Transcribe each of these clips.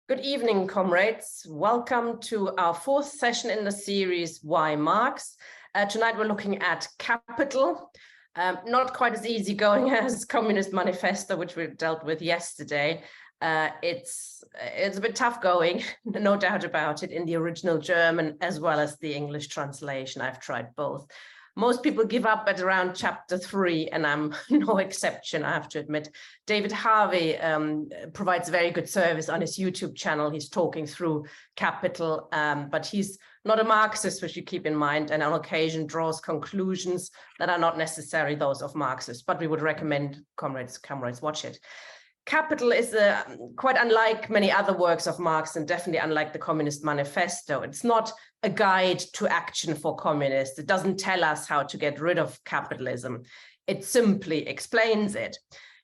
Good evening, comrades. Welcome to our fourth session in the series, Why Marx? Tonight we're looking at capital. Not quite as easygoing as Communist Manifesto, which we dealt with yesterday. It's a bit tough going, no doubt about it, in the original German as well as the English translation. I've tried both. Most people give up at around chapter 3, and I'm no exception, I have to admit. David Harvey provides a very good service on his YouTube channel. He's talking through capital, but he's not a Marxist, which you keep in mind, and on occasion draws conclusions that are not necessarily those of Marxists, but we would recommend comrades watch it. Capital is quite unlike many other works of Marx, and definitely unlike the Communist Manifesto. It's not a guide to action for communists. It doesn't tell us how to get rid of capitalism. It simply explains it.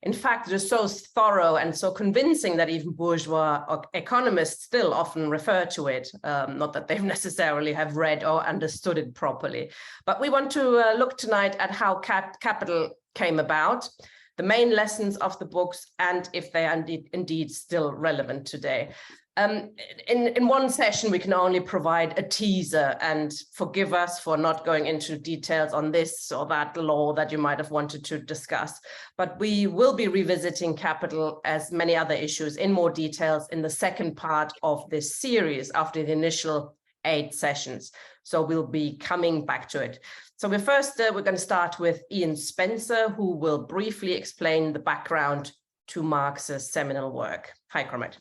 In fact, it is so thorough and so convincing that even bourgeois economists still often refer to it. Not that they necessarily have read or understood it properly. But we want to look tonight at how capital came about, the main lessons of the books, and if they are indeed still relevant today. In one session, we can only provide a teaser, and forgive us for not going into details on this or that law that you might have wanted to discuss. But we will be revisiting capital, as many other issues, in more details in the second part of this series after the initial 8 sessions. So we'll be coming back to it. So we're going to start with Ian Spencer, who will briefly explain the background to Marx's seminal work. Hi, comrade.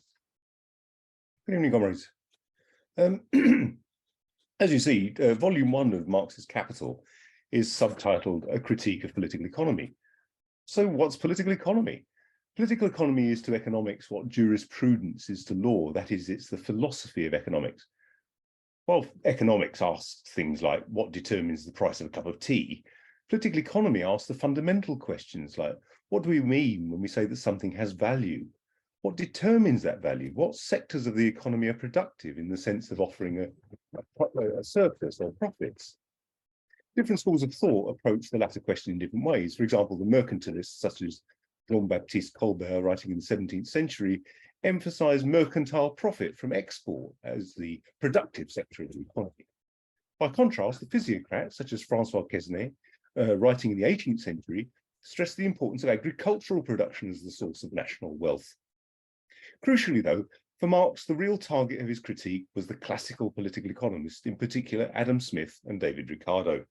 Good evening, comrades. As you see, volume 1 of Marx's Capital is subtitled A Critique of Political Economy. So what's political economy? Political economy is to economics what jurisprudence is to law. That is, it's the philosophy of economics. While economics asks things like what determines the price of a cup of tea, political economy asks the fundamental questions like, what do we mean when we say that something has value? What determines that value? What sectors of the economy are productive in the sense of offering a surplus or profits? Different schools of thought approach the latter question in different ways. For example, the mercantilists, such as Jean-Baptiste Colbert, writing in the 17th century, emphasize mercantile profit from export as the productive sector of the economy. By contrast, the physiocrats, such as Francois Quesnay, writing in the 18th century, stress the importance of agricultural production as the source of national wealth. Crucially, though, for Marx, the real target of his critique was the classical political economists, in particular Adam Smith and David Ricardo.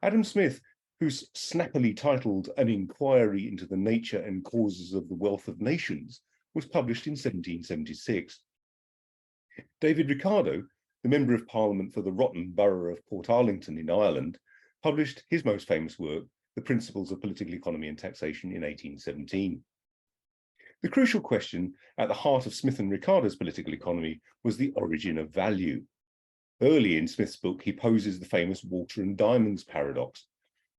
Adam Smith, who's snappily titled An Inquiry into the Nature and Causes of the Wealth of Nations, was published in 1776. David Ricardo, the Member of Parliament for the Rotten Borough of Portarlington in Ireland, published his most famous work, The Principles of Political Economy and Taxation, in 1817. The crucial question at the heart of Smith and Ricardo's political economy was the origin of value. Early in Smith's book, he poses the famous water and diamonds paradox.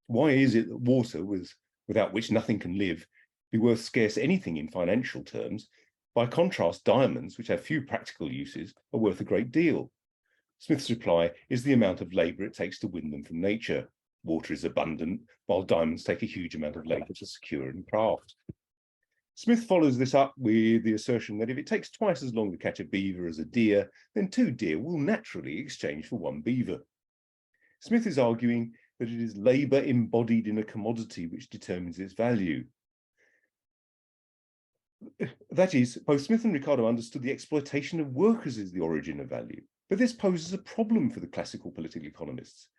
Why is it that water, without which nothing can live, be worth scarce anything in financial terms? By contrast, diamonds, which have few practical uses, are worth a great deal. Smith's reply is the amount of labour it takes to win them from nature. Water is abundant, while diamonds take a huge amount of labour to secure and craft. Smith follows this up with the assertion that if it takes twice as long to catch a beaver as a deer, then 2 deer will naturally exchange for 1 beaver. Smith is arguing that it is labour embodied in a commodity which determines its value. That is, both Smith and Ricardo understood the exploitation of workers is the origin of value, but this poses a problem for the classical political economists.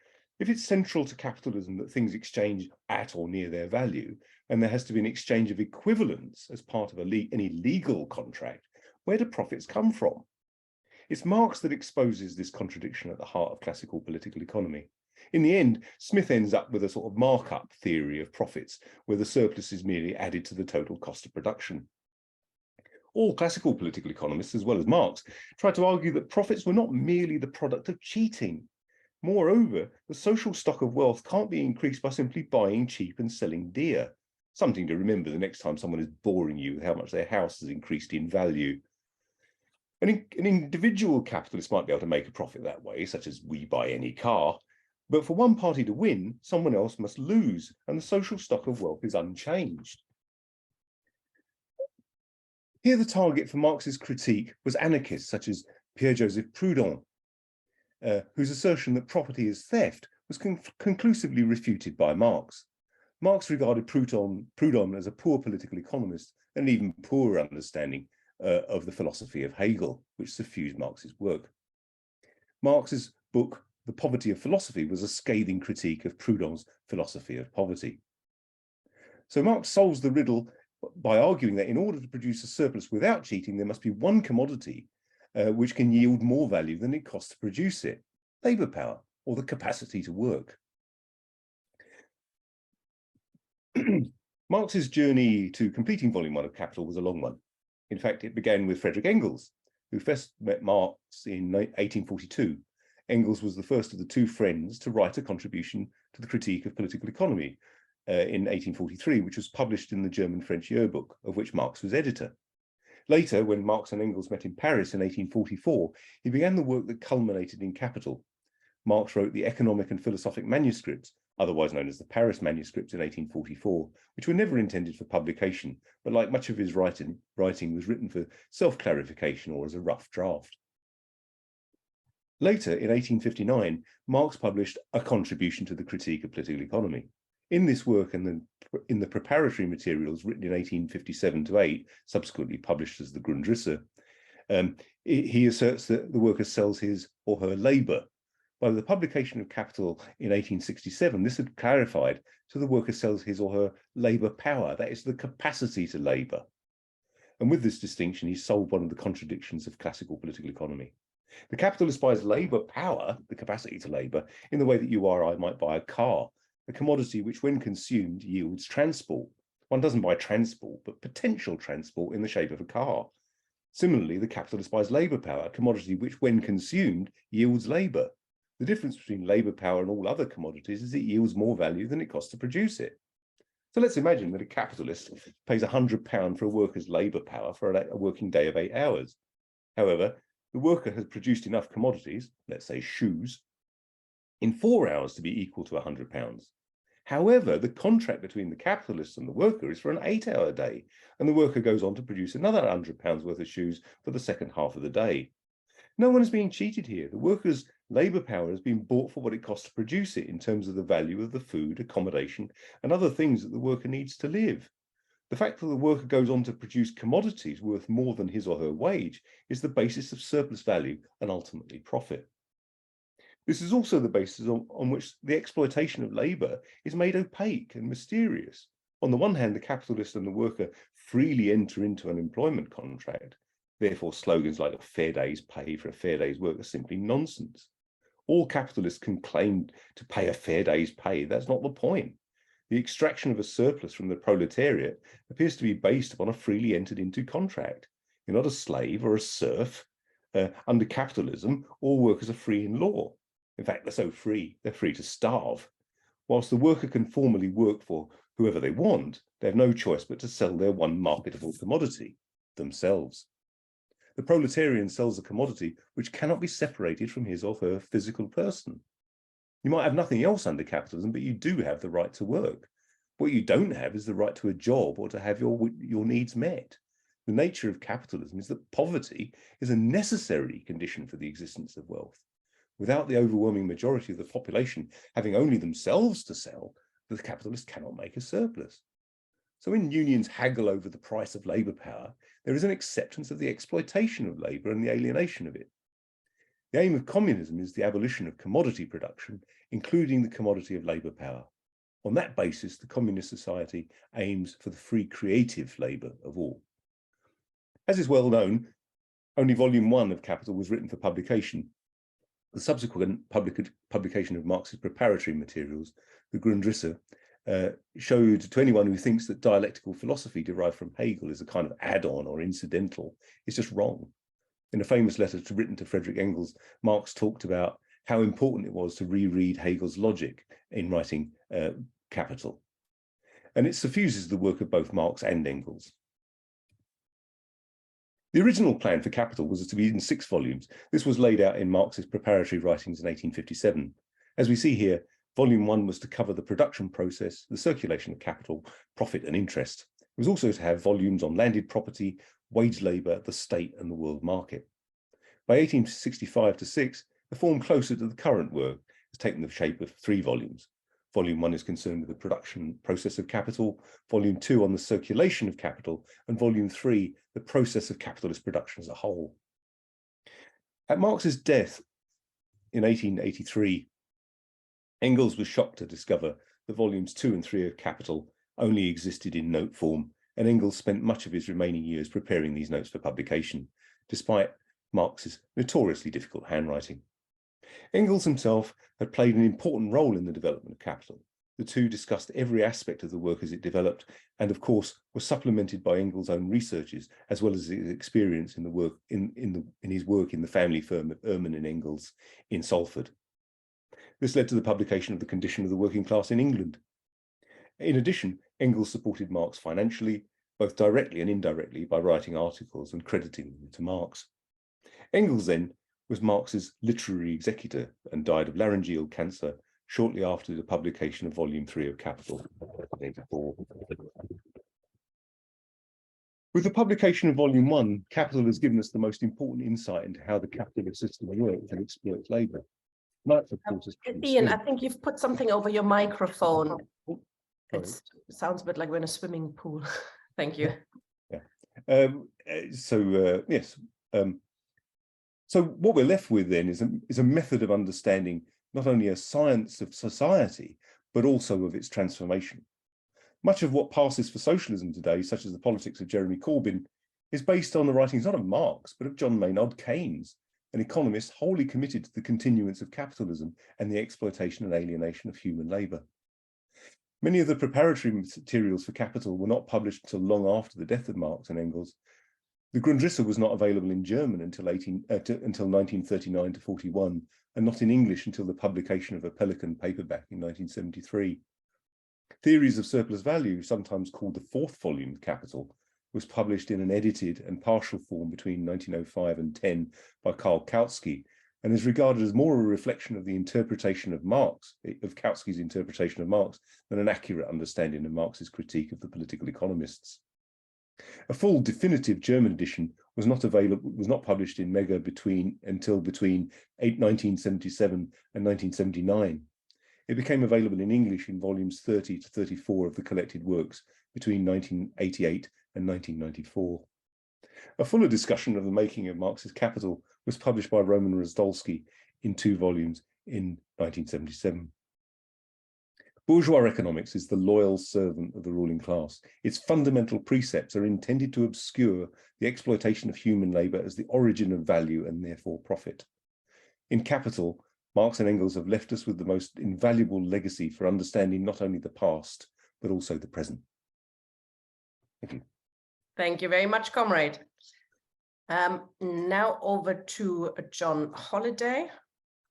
If it's central to capitalism that things exchange at or near their value, and there has to be an exchange of equivalents as part of any legal contract, where do profits come from? It's Marx that exposes this contradiction at the heart of classical political economy. In the end, Smith ends up with a sort of markup theory of profits, where the surplus is merely added to the total cost of production. All classical political economists, as well as Marx, tried to argue that profits were not merely the product of cheating. Moreover, the social stock of wealth can't be increased by simply buying cheap and selling dear. Something to remember the next time someone is boring you with how much their house has increased in value. An individual capitalist might be able to make a profit that way, such as we buy any car, but for one party to win, someone else must lose, and the social stock of wealth is unchanged. Here the target for Marx's critique was anarchists such as Pierre-Joseph Proudhon, whose assertion that property is theft was conclusively refuted by Marx. Marx regarded Proudhon as a poor political economist and an even poorer understanding of the philosophy of Hegel, which suffused Marx's work. Marx's book, The Poverty of Philosophy, was a scathing critique of Proudhon's philosophy of poverty. So Marx solves the riddle by arguing that in order to produce a surplus without cheating, there must be one commodity which can yield more value than it costs to produce it: labour power, or the capacity to work. Marx's journey to completing volume 1 of Capital was a long one. In fact, it began with Friedrich Engels, who first met Marx in 1842. Engels was the first of the two friends to write a contribution to the critique of political economy in 1843, which was published in the German-French yearbook, of which Marx was editor. Later, when Marx and Engels met in Paris in 1844, he began the work that culminated in Capital. Marx wrote the economic and philosophic manuscripts, otherwise known as the Paris manuscripts, in 1844, which were never intended for publication, but like much of his writing was written for self-clarification or as a rough draft. Later, in 1859, Marx published a contribution to the critique of political economy. In this work and in the preparatory materials written in 1857 to 8, subsequently published as the Grundrisse, he asserts that the worker sells his or her labour. By the publication of Capital in 1867, this had clarified to the worker sells his or her labour power, that is, the capacity to labour. And with this distinction, he solved one of the contradictions of classical political economy. The capitalist buys labour power, the capacity to labour, in the way that you or I might buy a car, a commodity which, when consumed, yields transport. One doesn't buy transport, but potential transport in the shape of a car. Similarly, the capitalist buys labour power, a commodity which, when consumed, yields labour. The difference between labour power and all other commodities is it yields more value than it costs to produce it. So let's imagine that a capitalist pays £100 for a worker's labour power for a working day of 8 hours. However, the worker has produced enough commodities, let's say shoes, in 4 hours to be equal to £100. However, the contract between the capitalist and the worker is for an 8-hour day, and the worker goes on to produce another £100 worth of shoes for the second half of the day. No one is being cheated here. The worker's labour power has been bought for what it costs to produce it in terms of the value of the food, accommodation, and other things that the worker needs to live. The fact that the worker goes on to produce commodities worth more than his or her wage is the basis of surplus value and ultimately profit. This is also the basis on which the exploitation of labour is made opaque and mysterious. On the one hand, the capitalist and the worker freely enter into an employment contract. Therefore, slogans like a fair day's pay for a fair day's work are simply nonsense. All capitalists can claim to pay a fair day's pay. That's not the point. The extraction of a surplus from the proletariat appears to be based upon a freely entered into contract. You're not a slave or a serf. Under capitalism, all workers are free in law. In fact, they're so free, they're free to starve. Whilst the worker can formally work for whoever they want, they have no choice but to sell their one marketable commodity, themselves. The proletarian sells a commodity which cannot be separated from his or her physical person. You might have nothing else under capitalism, but you do have the right to work. What you don't have is the right to a job or to have your needs met. The nature of capitalism is that poverty is a necessary condition for the existence of wealth. Without the overwhelming majority of the population having only themselves to sell, the capitalist cannot make a surplus. So when unions haggle over the price of labour power, there is an acceptance of the exploitation of labour and the alienation of it. The aim of communism is the abolition of commodity production, including the commodity of labour power. On that basis, the communist society aims for the free creative labour of all. As is well known, only volume 1 of Capital was written for publication. The subsequent publication of Marx's preparatory materials, the Grundrisse, showed to anyone who thinks that dialectical philosophy derived from Hegel is a kind of add-on or incidental, it's just wrong. In a famous letter written to Friedrich Engels, Marx talked about how important it was to reread Hegel's logic in writing Capital. And it suffuses the work of both Marx and Engels. The original plan for Capital was to be in 6 volumes. This was laid out in Marx's preparatory writings in 1857. As we see here, volume 1 was to cover the production process, the circulation of capital, profit and interest. It was also to have volumes on landed property, wage labour, the state and the world market. By 1865-6, the form closer to the current work has taken the shape of 3 volumes. Volume 1 is concerned with the production process of capital, Volume 2 on the circulation of capital, and Volume 3, the process of capitalist production as a whole. At Marx's death in 1883, Engels was shocked to discover that Volumes 2 and 3 of Capital only existed in note form, and Engels spent much of his remaining years preparing these notes for publication, despite Marx's notoriously difficult handwriting. Engels himself had played an important role in the development of Capital. The two discussed every aspect of the work as it developed, and of course were supplemented by Engels' own researches, as well as his experience in the work in his work in the family firm of Ehrman and Engels in Salford. This led to the publication of The Condition of the Working Class in England. In addition, Engels supported Marx financially, both directly and indirectly, by writing articles and crediting them to Marx. Engels then was Marx's literary executor and died of laryngeal cancer shortly after the publication of Volume 3 of Capital. With the publication of Volume 1, Capital has given us the most important insight into how the capitalist system works and exploits labour. Ian, I think you've put something over your microphone. It sounds a bit like we're in a swimming pool. Thank you. Yeah. Yes. So what we're left with then is a method of understanding not only a science of society, but also of its transformation. Much of what passes for socialism today, such as the politics of Jeremy Corbyn, is based on the writings not of Marx, but of John Maynard Keynes, an economist wholly committed to the continuance of capitalism and the exploitation and alienation of human labour. Many of the preparatory materials for Capital were not published until long after the death of Marx and Engels. The Grundrisse was not available in German until 1939-41, and not in English until the publication of a Pelican paperback in 1973. Theories of Surplus Value, sometimes called the 4th volume of Capital, was published in an edited and partial form between 1905 and 10 by Karl Kautsky, and is regarded as more a reflection of the interpretation of Marx, of Kautsky's interpretation of Marx, than an accurate understanding of Marx's critique of the political economists. A full definitive German edition was not published in Mega until between 1977 and 1979. It became available in English in volumes 30 to 34 of the collected works between 1988 and 1994. A fuller discussion of the making of Marx's Capital was published by Roman Rozdolsky in 2 volumes in 1977. Bourgeois economics is the loyal servant of the ruling class. Its fundamental precepts are intended to obscure the exploitation of human labour as the origin of value and therefore profit. In Capital, Marx and Engels have left us with the most invaluable legacy for understanding not only the past, but also the present. Thank you. Thank you very much, comrade. Now over to John Holliday,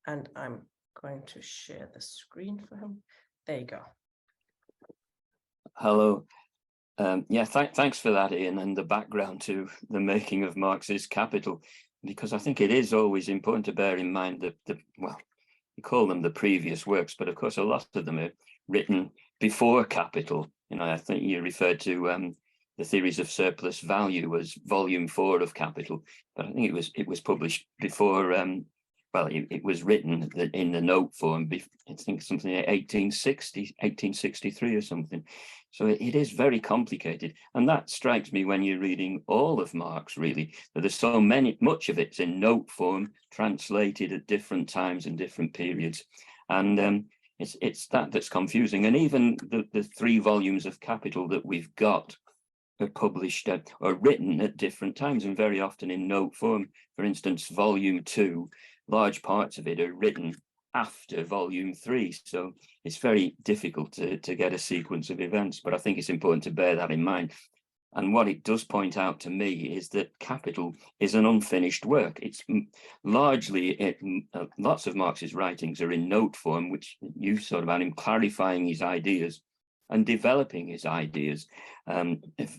and I'm going to share the screen for him. There you go. Hello. Thanks for that, Ian, and the background to the making of Marx's Capital, because I think it is always important to bear in mind that, you call them the previous works, but of course a lot of them are written before Capital. I think you referred to the Theories of Surplus Value as Volume 4 of Capital, but I think it was published before. It was written in the note form, I think something like 1863 or something. So it is very complicated. And that strikes me when you're reading all of Marx, really, that there's so much of it's in note form, translated at different times and different periods. And it's that's confusing. And even the 3 volumes of Capital that we've got are published or written at different times and very often in note form. For instance, Volume 2, large parts of it are written after Volume 3, so it's very difficult to get a sequence of events, but I think it's important to bear that in mind. And what it does point out to me is that Capital is an unfinished work. It's largely, lots of Marx's writings are in note form, which you sort of about him clarifying his ideas and developing his ideas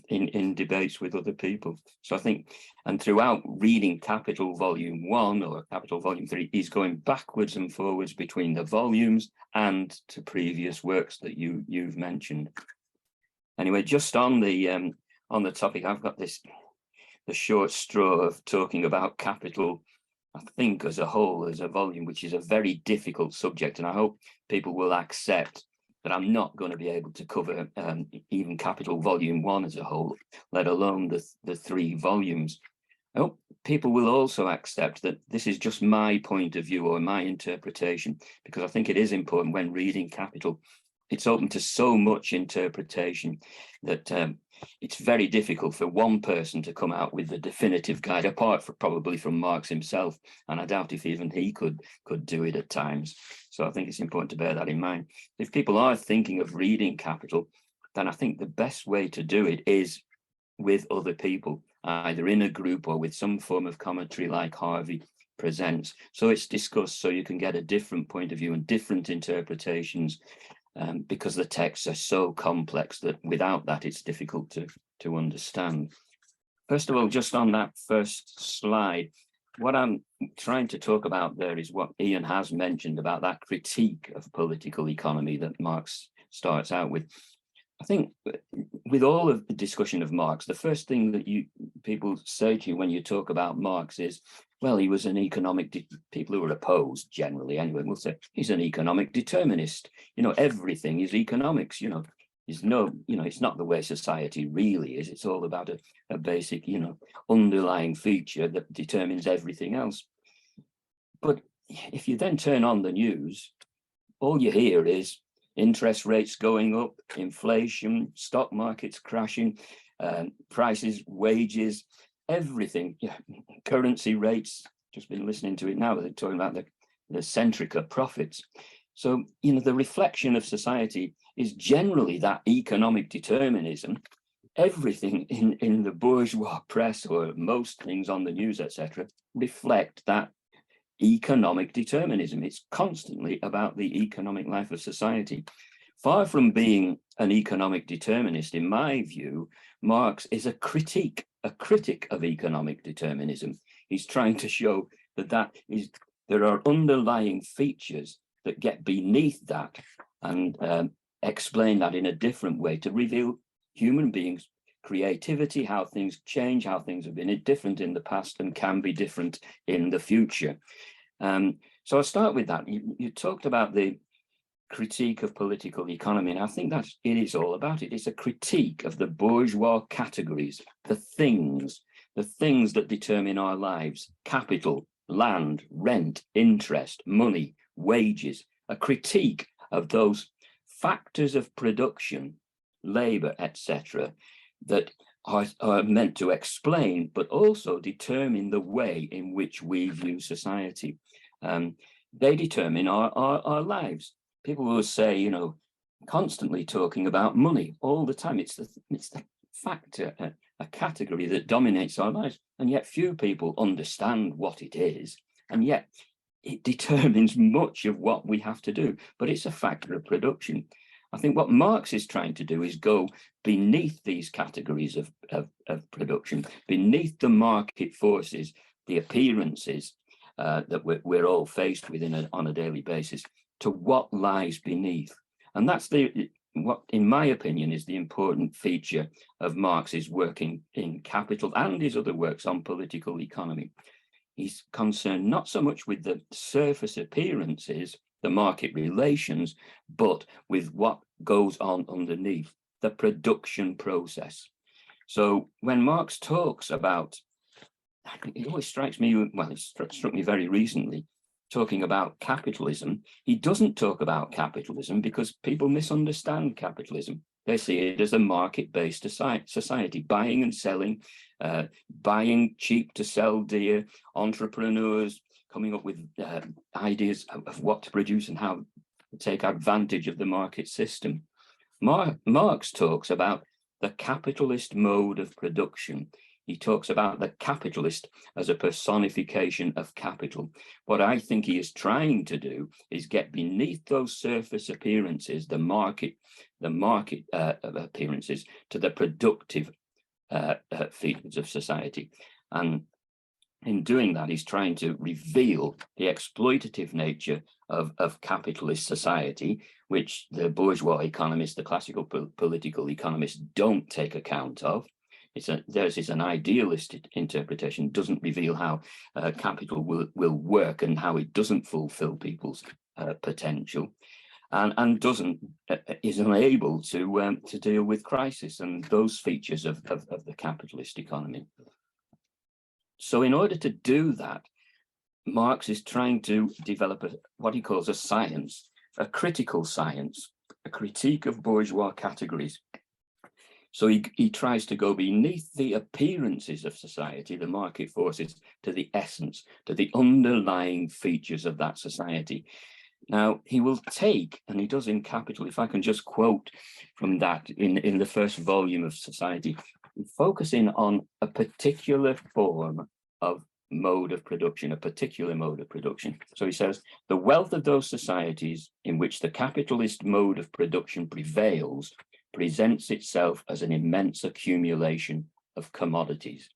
in debates with other people. So I think, and throughout reading Capital Volume 1 or Capital Volume 3, he's going backwards and forwards between the volumes and to previous works that you've mentioned. Anyway, just on the topic, I've got this the short straw of talking about capital, I think, as a whole, as a volume, which is a very difficult subject. And I hope people will accept that I'm not going to be able to cover even Capital Volume 1 as a whole, let alone the 3 volumes. I hope people will also accept that this is just my point of view or my interpretation, because I think it is important when reading Capital. It's open to so much interpretation that it's very difficult for one person to come out with the definitive guide, apart from probably from Marx himself, and I doubt if even he could do it at times. So I think it's important to bear that in mind. If people are thinking of reading Capital, then I think the best way to do it is with other people, either in a group or with some form of commentary like Harvey presents. So it's discussed, so you can get a different point of view and different interpretations, because the texts are so complex that without that it's difficult to understand. First of all, just on that first slide, what I'm trying to talk about there is what Ian has mentioned about that critique of political economy that Marx starts out with. I think with all of the discussion of Marx, the first thing that people say to you when you talk about Marx is, well, he was an economic, people who are opposed generally anyway, will say he's an economic determinist. You know, everything is economics, you know, it's not the way society really is. It's all about a basic, underlying feature that determines everything else. But if you then turn on the news, all you hear is interest rates going up, inflation, stock markets crashing, prices, wages, everything, currency rates. Just been listening to it now. They're talking about the Centrica profits. So, the reflection of society is generally that economic determinism. Everything in the bourgeois press, or most things on the news, etc., reflect that economic determinism. It's constantly about the economic life of society. Far from being an economic determinist, in my view, Marx is a critic of economic determinism. He's trying to show that there are underlying features that get beneath that and explain that in a different way to reveal human beings' creativity, how things change, how things have been different in the past and can be different in the future. So I'll start with that. You talked about the critique of political economy, and I think that it is all about it. It's a critique of the bourgeois categories, the things that determine our lives: capital, land, rent, interest, money, wages, a critique of those factors of production, labor, etc., that are meant to explain, but also determine the way in which we view society. They determine our lives. People will say, constantly talking about money all the time. It's the factor, a category that dominates our lives, and yet few people understand what it is, and yet it determines much of what we have to do, but it's a factor of production. I think what Marx is trying to do is go beneath these categories of production, beneath the market forces, the appearances that we're all faced with on a daily basis, to what lies beneath. And that's what, in my opinion, is the important feature of Marx's work in Capital and his other works on political economy. He's concerned not so much with the surface appearances, the market relations, but with what goes on underneath, the production process. So when Marx talks about, it always strikes me, well, it struck me very recently, talking about capitalism, he doesn't talk about capitalism because people misunderstand capitalism. They see it as a market-based society, buying and selling, buying cheap to sell dear, entrepreneurs coming up with ideas of what to produce and how to take advantage of the market system. Marx talks about the capitalist mode of production. He talks about the capitalist as a personification of capital. What I think he is trying to do is get beneath those surface appearances, the market appearances, to the productive features of society. And in doing that, he's trying to reveal the exploitative nature of capitalist society, which the bourgeois economists, the classical political economists, don't take account of. theirs is an idealist interpretation, doesn't reveal how capital will work and how it doesn't fulfill people's potential, and is unable to deal with crisis and those features of the capitalist economy. So in order to do that, Marx is trying to develop what he calls a science, a critical science, a critique of bourgeois categories. So he tries to go beneath the appearances of society, the market forces, to the essence, to the underlying features of that society. Now, he will take, and he does in Capital, if I can just quote from that in the first volume of Society, focusing on a particular form of mode of production, a particular mode of production. So he says, the wealth of those societies in which the capitalist mode of production prevails presents itself as an immense accumulation of commodities,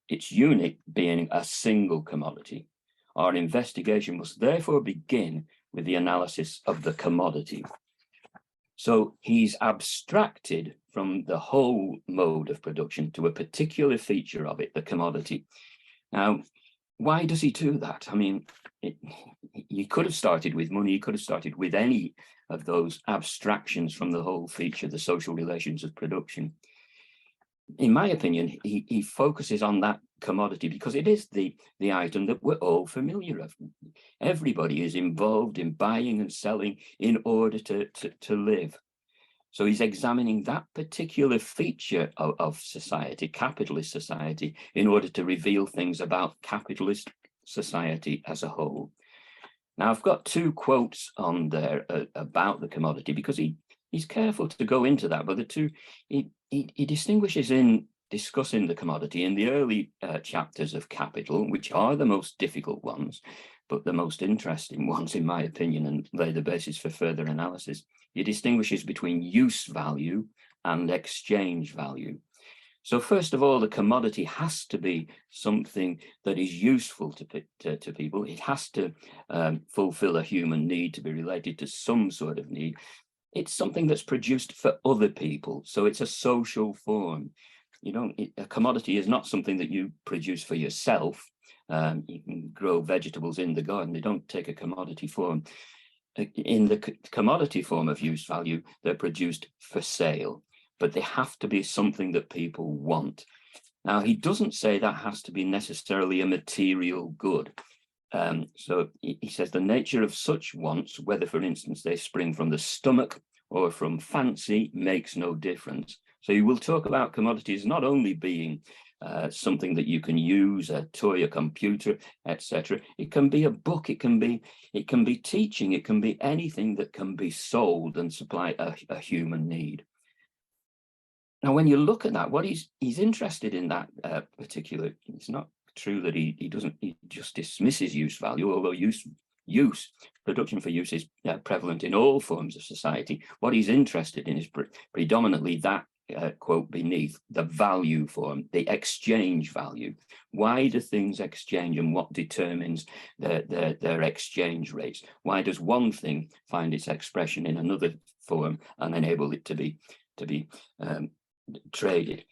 its unit being a single commodity. Our investigation must therefore begin with the analysis of the commodity. So he's abstracted from the whole mode of production to a particular feature of it, the commodity. Now, why does he do that? I mean, he could have started with money, he could have started with any of those abstractions from the whole feature, the social relations of production. In my opinion, he focuses on that commodity because it is the item that we're all familiar of. Everybody is involved in buying and selling in order to live. So he's examining that particular feature of society, capitalist society, in order to reveal things about capitalist society as a whole. Now, I've got two quotes on there about the commodity because he's careful to go into that, but the two, he distinguishes in discussing the commodity in the early chapters of Capital, which are the most difficult ones, but the most interesting ones, in my opinion, and lay the basis for further analysis. He distinguishes between use value and exchange value. So first of all, the commodity has to be something that is useful to people. It has to fulfill a human need, to be related to some sort of need. It's something that's produced for other people. So it's a social form. A commodity is not something that you produce for yourself. You can grow vegetables in the garden. They don't take a commodity form. In the commodity form of use value, they're produced for sale, but they have to be something that people want. Now, he doesn't say that has to be necessarily a material good. So he says the nature of such wants, whether, for instance, they spring from the stomach or from fancy, makes no difference. So you will talk about commodities not only being something that you can use, a toy, a computer, etc. It can be a book, it can be teaching, it can be anything that can be sold and supply a human need. Now, when you look at that, what he's interested in that particular, it's not true that he just dismisses use value, although production for use is prevalent in all forms of society. What he's interested in is predominantly that quote beneath, the value form, the exchange value. Why do things exchange and what determines their exchange rates? Why does one thing find its expression in another form and enable it to be traded?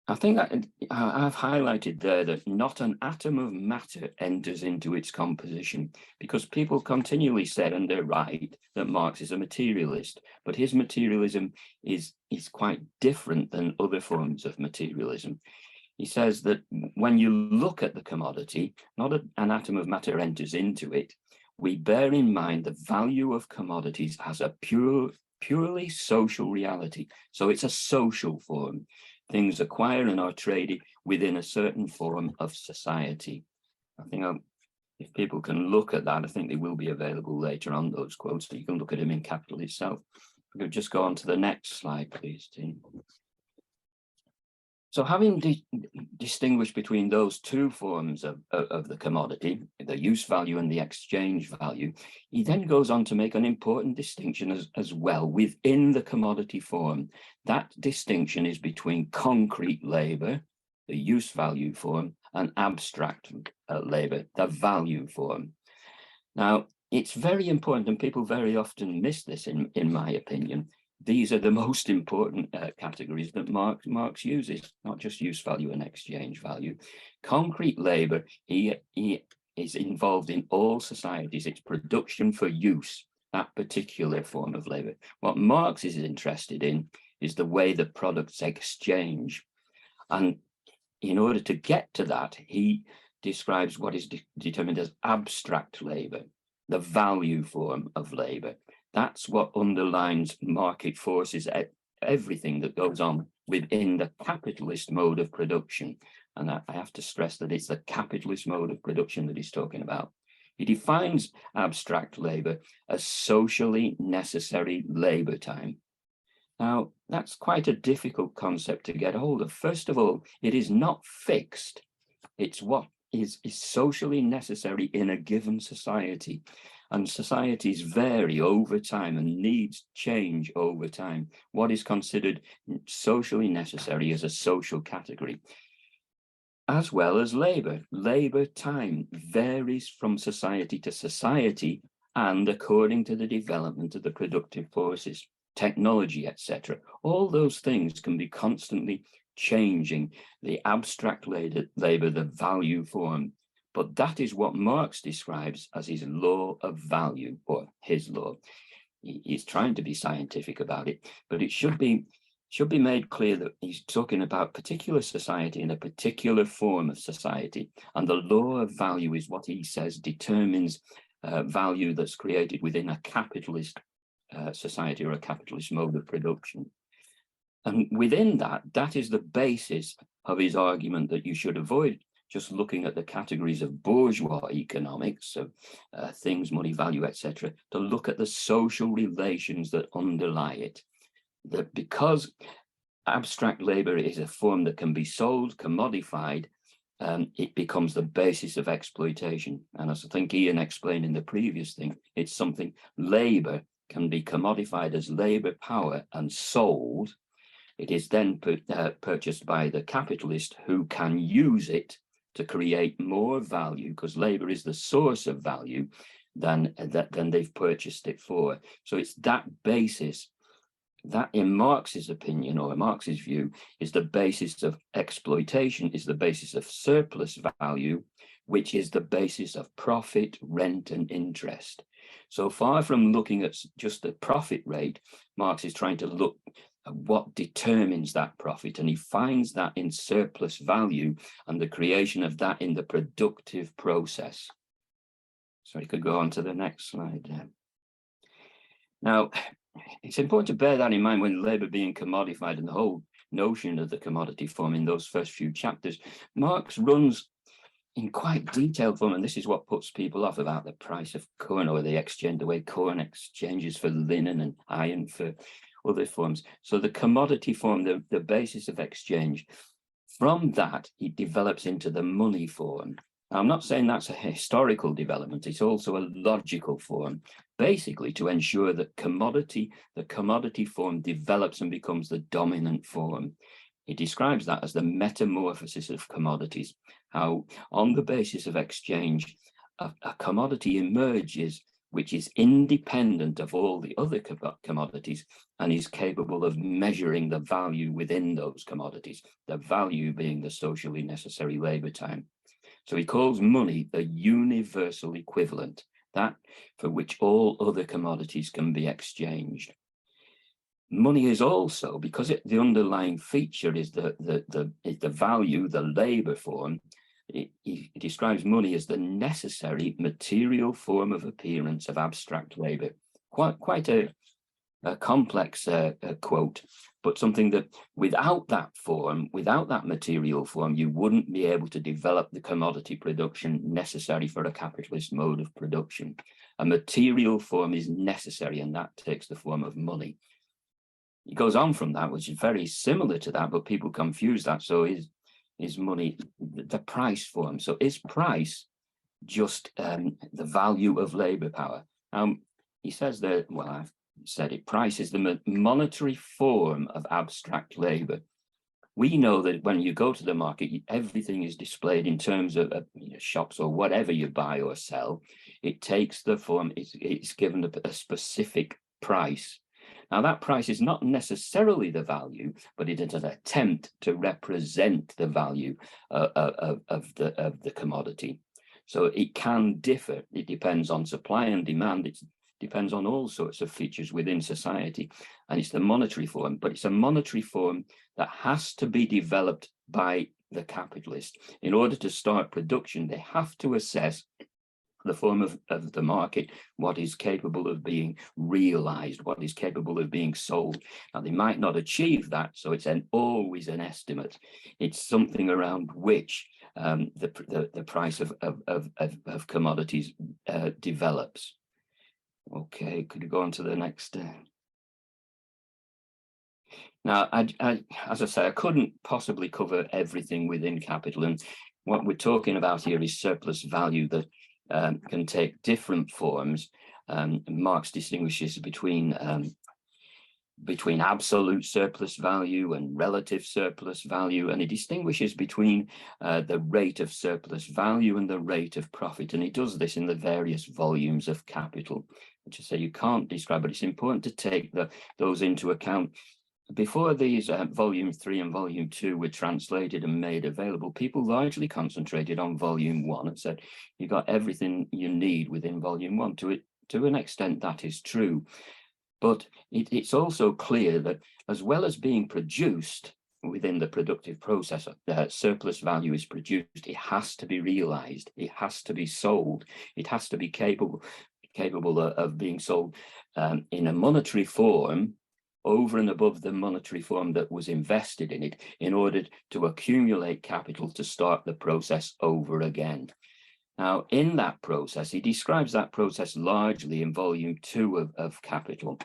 I think that I've highlighted there that not an atom of matter enters into its composition, because people continually said, and they're right, that Marx is a materialist, but his materialism is quite different than other forms of materialism. He says that when you look at the commodity, not an atom of matter enters into it. We bear in mind the value of commodities as a purely social reality. So it's a social form. Things acquire and are traded within a certain form of society. I think if people can look at that, I think they will be available later on, those quotes, but you can look at them in Capital itself. We'll just go on to the next slide, please, Tim. So having distinguished between those two forms of the commodity, the use value and the exchange value, he then goes on to make an important distinction as well within the commodity form. That distinction is between concrete labor, the use value form, and abstract labor, the value form. Now, it's very important, and people very often miss this, in my opinion, these are the most important categories that Marx uses, not just use value and exchange value. Concrete labor, he is involved in all societies. It's production for use, that particular form of labor. What Marx is interested in is the way the products exchange. And in order to get to that, he describes what is determined as abstract labor, the value form of labor. That's what underlines market forces, everything that goes on within the capitalist mode of production. And I have to stress that it's the capitalist mode of production that he's talking about. He defines abstract labor as socially necessary labor time. Now, that's quite a difficult concept to get hold of. First of all, it is not fixed. It's what is socially necessary in a given society. And societies vary over time and needs change over time. What is considered socially necessary is a social category, as well as labor. Labor time varies from society to society and according to the development of the productive forces, technology, etc. All those things can be constantly changing the abstract labor, the value form. But that is what Marx describes as his law of value, or his law. He's trying to be scientific about it, but it should be made clear that he's talking about particular society and a particular form of society. And the law of value is what he says determines value that's created within a capitalist society or a capitalist mode of production. And within that, that is the basis of his argument that you should avoid just looking at the categories of bourgeois economics, of things, money, value, etc., to look at the social relations that underlie it. That because abstract labor is a form that can be sold, commodified, it becomes the basis of exploitation. And as I think Ian explained in the previous thing, it's something labor can be commodified as labor power and sold. It is then purchased by the capitalist who can use it to create more value, because labor is the source of value than they've purchased it for. So it's that basis that, in Marx's opinion, or Marx's view, is the basis of exploitation, is the basis of surplus value, which is the basis of profit, rent, and interest. So far from looking at just the profit rate, Marx is trying to look at what determines that profit, and he finds that in surplus value and the creation of that in the productive process. So you could go on to the next slide. Now, it's important to bear that in mind when labor being commodified and the whole notion of the commodity form in those first few chapters. Marx runs in quite detailed form, and this is what puts people off about the price of corn, or the exchange, the way corn exchanges for linen and iron for other forms. So the commodity form, the basis of exchange, from that it develops into the money form. Now, I'm not saying that's a historical development, it's also a logical form, basically to ensure that the commodity form develops and becomes the dominant form. He describes that as the metamorphosis of commodities, how on the basis of exchange, a commodity emerges which is independent of all the other commodities and is capable of measuring the value within those commodities, the value being the socially necessary labor time. So he calls money the universal equivalent, that for which all other commodities can be exchanged. Money is also, because the underlying feature is the value, the labor form, he describes money as the necessary material form of appearance of abstract labor. Quite a complex quote, but something that without that form, without that material form, you wouldn't be able to develop the commodity production necessary for a capitalist mode of production. A material form is necessary, and that takes the form of money. He goes on from that, which is very similar to that, but people confuse that. So is money the price form? So is price just the value of labor power? He says that, well, I've said it, price is the monetary form of abstract labor. We know that when you go to the market, everything is displayed in terms of shops or whatever you buy or sell. It takes the form, it's given a specific price. Now, that price is not necessarily the value, but it is an attempt to represent the value of the commodity. So it can differ. It depends on supply and demand. It depends on all sorts of features within society. And it's the monetary form, but it's a monetary form that has to be developed by the capitalist. In order to start production, they have to assess the form of the market, what is capable of being realized, what is capable of being sold. Now, they might not achieve that, so it's always an estimate. It's something around which the price of commodities develops. Okay, could you go on to the next? Now, as I say, I couldn't possibly cover everything within capital, and what we're talking about here is surplus value that can take different forms. Marx distinguishes between absolute surplus value and relative surplus value, and he distinguishes between the rate of surplus value and the rate of profit, and he does this in the various volumes of capital, which I say you can't describe, but it's important to take those into account. Before these volume 3 and volume 2 were translated and made available, people largely concentrated on volume 1 and said, you got everything you need within volume 1. To an extent, that is true. But it's also clear that as well as being produced within the productive process, surplus value is produced. It has to be realized. It has to be sold. It has to be capable of being sold in a monetary form, over and above the monetary form that was invested in it, in order to accumulate capital to start the process over again. Now, in that process, he describes that process largely in volume 2 of Capital,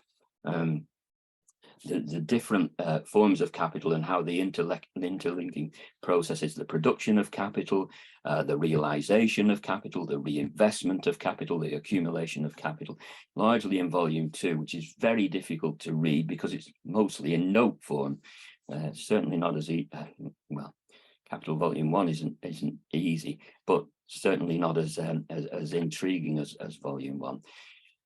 the different forms of capital and how the interlinking processes, the production of capital, the realization of capital, the reinvestment of capital, the accumulation of capital, largely in volume 2, which is very difficult to read because it's mostly in note form. Certainly not as well. Capital volume 1 isn't easy, but certainly not as intriguing as volume 1.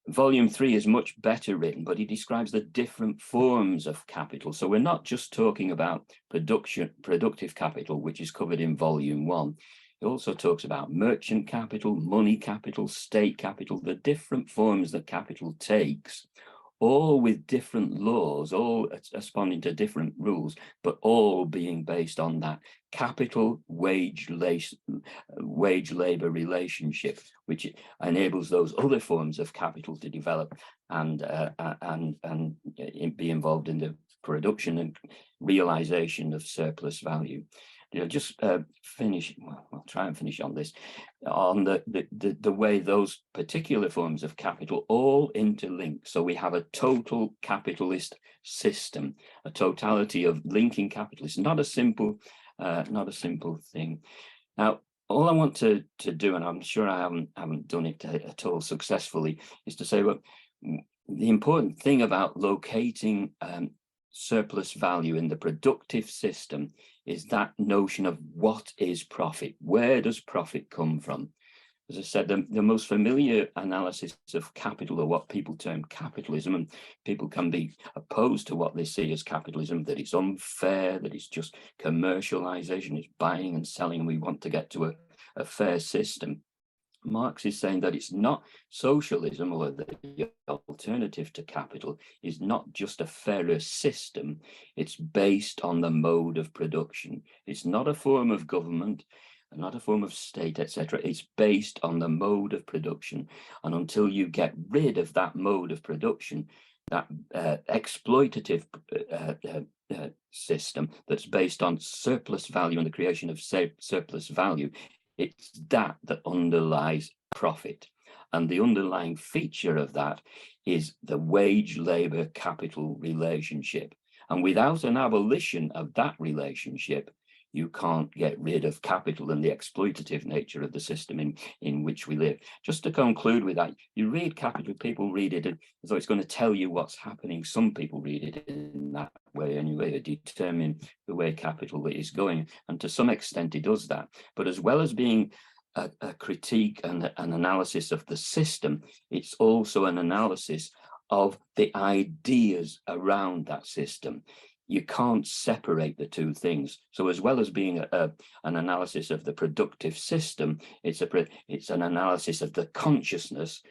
Volume 3 is much better written, but he describes the different forms of capital. So we're not just talking about productive capital, which is covered in volume 1. He also talks about merchant capital, money capital, state capital, the different forms that capital takes, all with different laws, all responding to different rules, but all being based on that capital wage labor relationship, which enables those other forms of capital to develop and be involved in the production and realization of surplus value. Just finish. Well, I'll try and finish on this, on the way those particular forms of capital all interlink. So we have a total capitalist system, a totality of linking capitalists, not a simple thing. Now, all I want to do, and I'm sure I haven't done it at all successfully, is to say, well, the important thing about locating surplus value in the productive system is that notion of what is profit? Where does profit come from? As I said, the most familiar analysis of capital, or what people term capitalism, and people can be opposed to what they see as capitalism, that it's unfair, that it's just commercialization, it's buying and selling, and we want to get to a fair system. Marx is saying that it's not socialism, or the alternative to capital is not just a fairer system, it's based on the mode of production. It's not a form of government, not a form of state, etc. It's based on the mode of production. And until you get rid of that mode of production, that exploitative system that's based on surplus value and the creation of surplus value, it's that underlies profit. And the underlying feature of that is the wage labor capital relationship. And without an abolition of that relationship, you can't get rid of capital and the exploitative nature of the system in which we live. Just to conclude with that, you read capital, people read it as though it's going to tell you what's happening. Some people read it in that way anyway, to determine the way capital is going. And to some extent it does that. But as well as being a critique and an analysis of the system, it's also an analysis of the ideas around that system. You can't separate the two things. So as well as being an analysis of the productive system, it's an analysis of the consciousness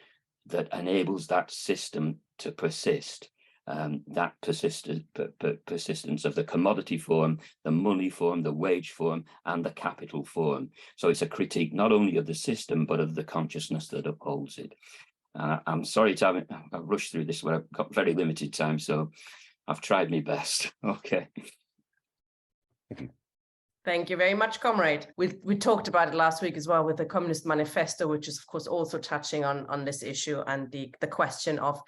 that enables that system to persist. That persistence of the commodity form, the money form, the wage form, and the capital form. So it's a critique not only of the system, but of the consciousness that upholds it. I'm sorry to have rushed through this, but I've got very limited time, so I've tried my best. Okay. Thank you very much, comrade. We talked about it last week as well with the Communist Manifesto, which is of course also touching on this issue and the question of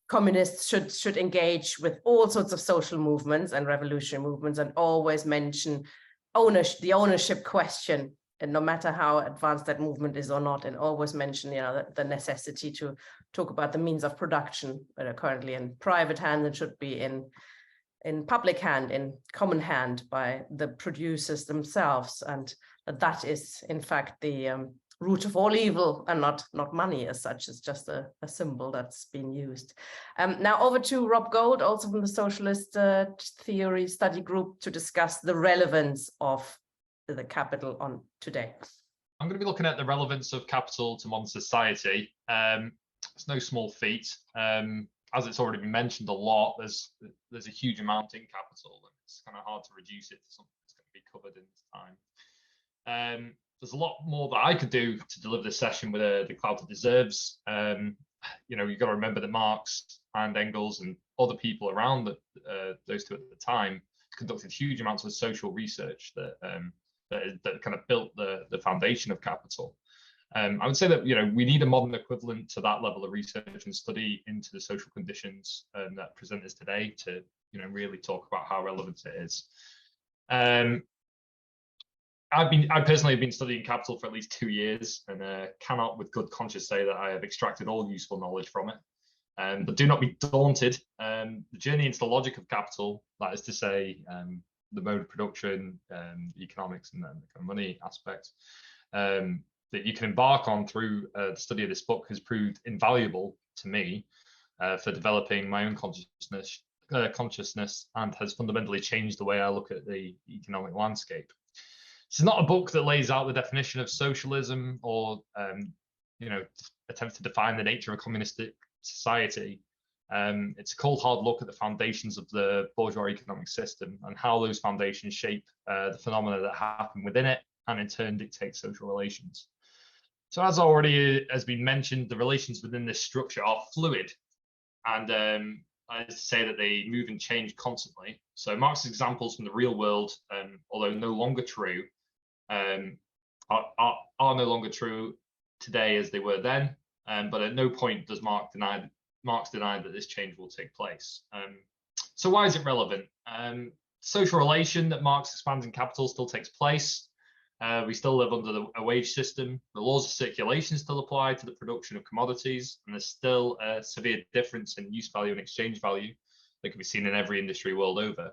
communists should engage with all sorts of social movements and revolutionary movements and always mention the ownership question, and no matter how advanced that movement is or not, and always mention the necessity to talk about the means of production that are currently in private hands and should be in public hand, in common hand by the producers themselves, and that is in fact the root of all evil and not money as such. It's just a symbol that's been used. Now over to Rob Gould, also from the Socialist Theory Study Group, to discuss the relevance of the capital on today. I'm going to be looking at the relevance of capital to modern society. It's no small feat. As it's already been mentioned a lot, there's a huge amount in capital, and it's kind of hard to reduce it to something that's going to be covered in this time. There's a lot more that I could do to deliver this session with the clout it deserves. You've got to remember that Marx and Engels and other people around those two at the time conducted huge amounts of social research that kind of built the foundation of capital. I would say that we need a modern equivalent to that level of research and study into the social conditions that present us today to really talk about how relevant it is. I personally have been studying capital for at least 2 years, and cannot with good conscience say that I have extracted all useful knowledge from it. But do not be daunted. The journey into the logic of capital, that is to say, the mode of production, economics, and then the kind of money aspect, that you can embark on through the study of this book has proved invaluable to me for developing my own consciousness, and has fundamentally changed the way I look at the economic landscape. It's not a book that lays out the definition of socialism or attempts to define the nature of a communistic society. It's a cold hard look at the foundations of the bourgeois economic system and how those foundations shape the phenomena that happen within it and in turn dictate social relations. So as already has been mentioned, the relations within this structure are fluid, and I say that they move and change constantly. So Marx's examples from the real world, although no longer true, are no longer true today as they were then, but at no point does Marx deny that this change will take place. So why is it relevant? Social relation that Marx expands in Capital still takes place. We still live under a wage system. The laws of circulation still apply to the production of commodities, and there's still a severe difference in use value and exchange value that can be seen in every industry world over.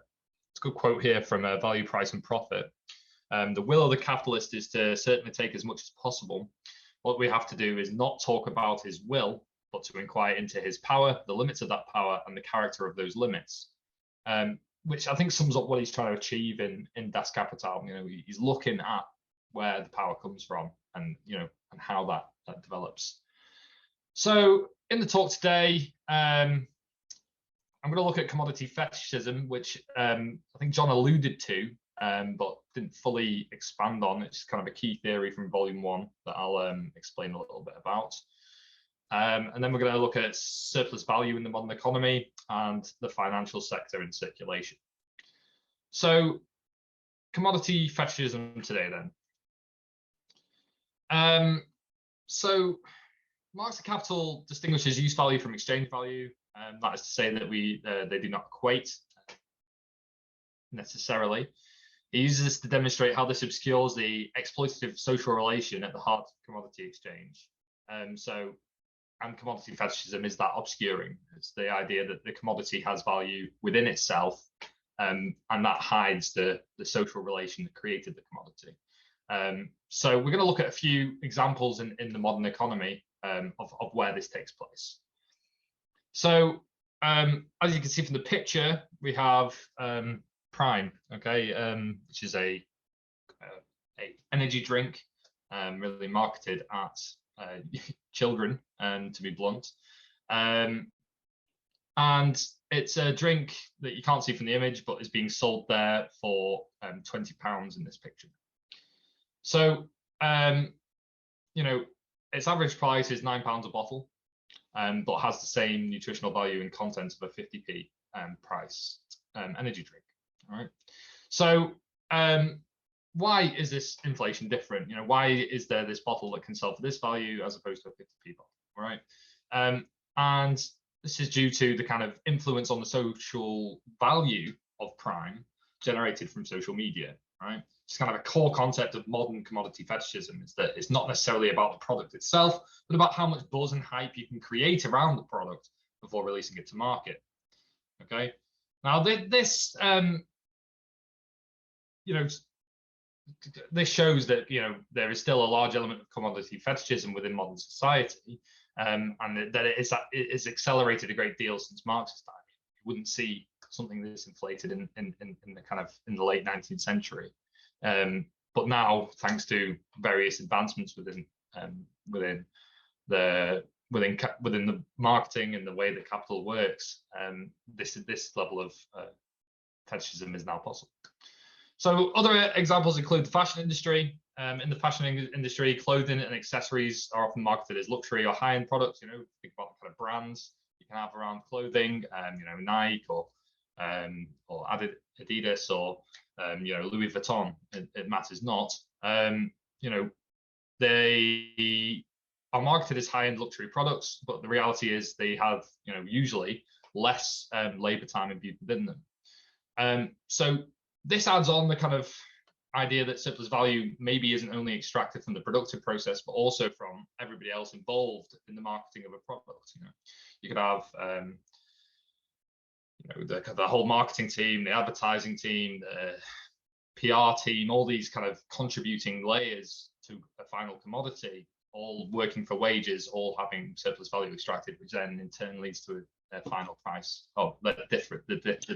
It's a good quote here from Value, Price and Profit. The will of the capitalist is to certainly take as much as possible. What we have to do is not talk about his will, but to inquire into his power, the limits of that power, and the character of those limits, which I think sums up what he's trying to achieve in Das Kapital. He's looking at where the power comes from and and how that develops. So in the talk today, I'm going to look at commodity fetishism, which I think John alluded to, but didn't fully expand on. It's kind of a key theory from volume 1 that I'll explain a little bit about. And then we're going to look at surplus value in the modern economy and the financial sector in circulation. So commodity fetishism today then. So Marx's Capital distinguishes use value from exchange value. That is to say that they do not equate necessarily. He uses this to demonstrate how this obscures the exploitative social relation at the heart of commodity exchange. And commodity fetishism is that obscuring. It's the idea that the commodity has value within itself, and that hides the social relation that created the commodity. So we're going to look at a few examples in the modern economy of where this takes place. So as you can see from the picture, we have Prime, okay, which is a energy drink, really marketed at children, to be blunt. And it's a drink that you can't see from the image, but is being sold there for £20 in this picture. So, you know, its average price is £9 a bottle, but has the same nutritional value and content of a 50p price energy drink. All right. So, why is this inflation different? You know, why is there this bottle that can sell for this value as opposed to a 50p bottle? All right. And this is due to the kind of influence on the social value of Prime generated from social media, right? It's kind of a core concept of modern commodity fetishism, is that it's not necessarily about the product itself, but about how much buzz and hype you can create around the product before releasing it to market. Okay. Now this, you know, this shows that, you know, there is still a large element of commodity fetishism within modern society. And that it's accelerated a great deal since Marx's time. You wouldn't see something this inflated in the late 19th century. But now, thanks to various advancements within the marketing and the way that capital works, this level of fetishism is now possible. So other examples include the fashion industry. In the fashion industry, clothing and accessories are often marketed as luxury or high-end products. You know, think about the kind of brands you can have around clothing, you know, Nike or Adidas or you know, Louis Vuitton. It matters not. You know, they are marketed as high-end luxury products, but the reality is they have, you know, usually less labor time imbued within them. So this adds on the kind of idea that surplus value maybe isn't only extracted from the productive process, but also from everybody else involved in the marketing of a product. You know, you could have, you know, the whole marketing team, the advertising team, the PR team, all these kind of contributing layers to a final commodity, all working for wages, all having surplus value extracted, which then in turn leads to a final price that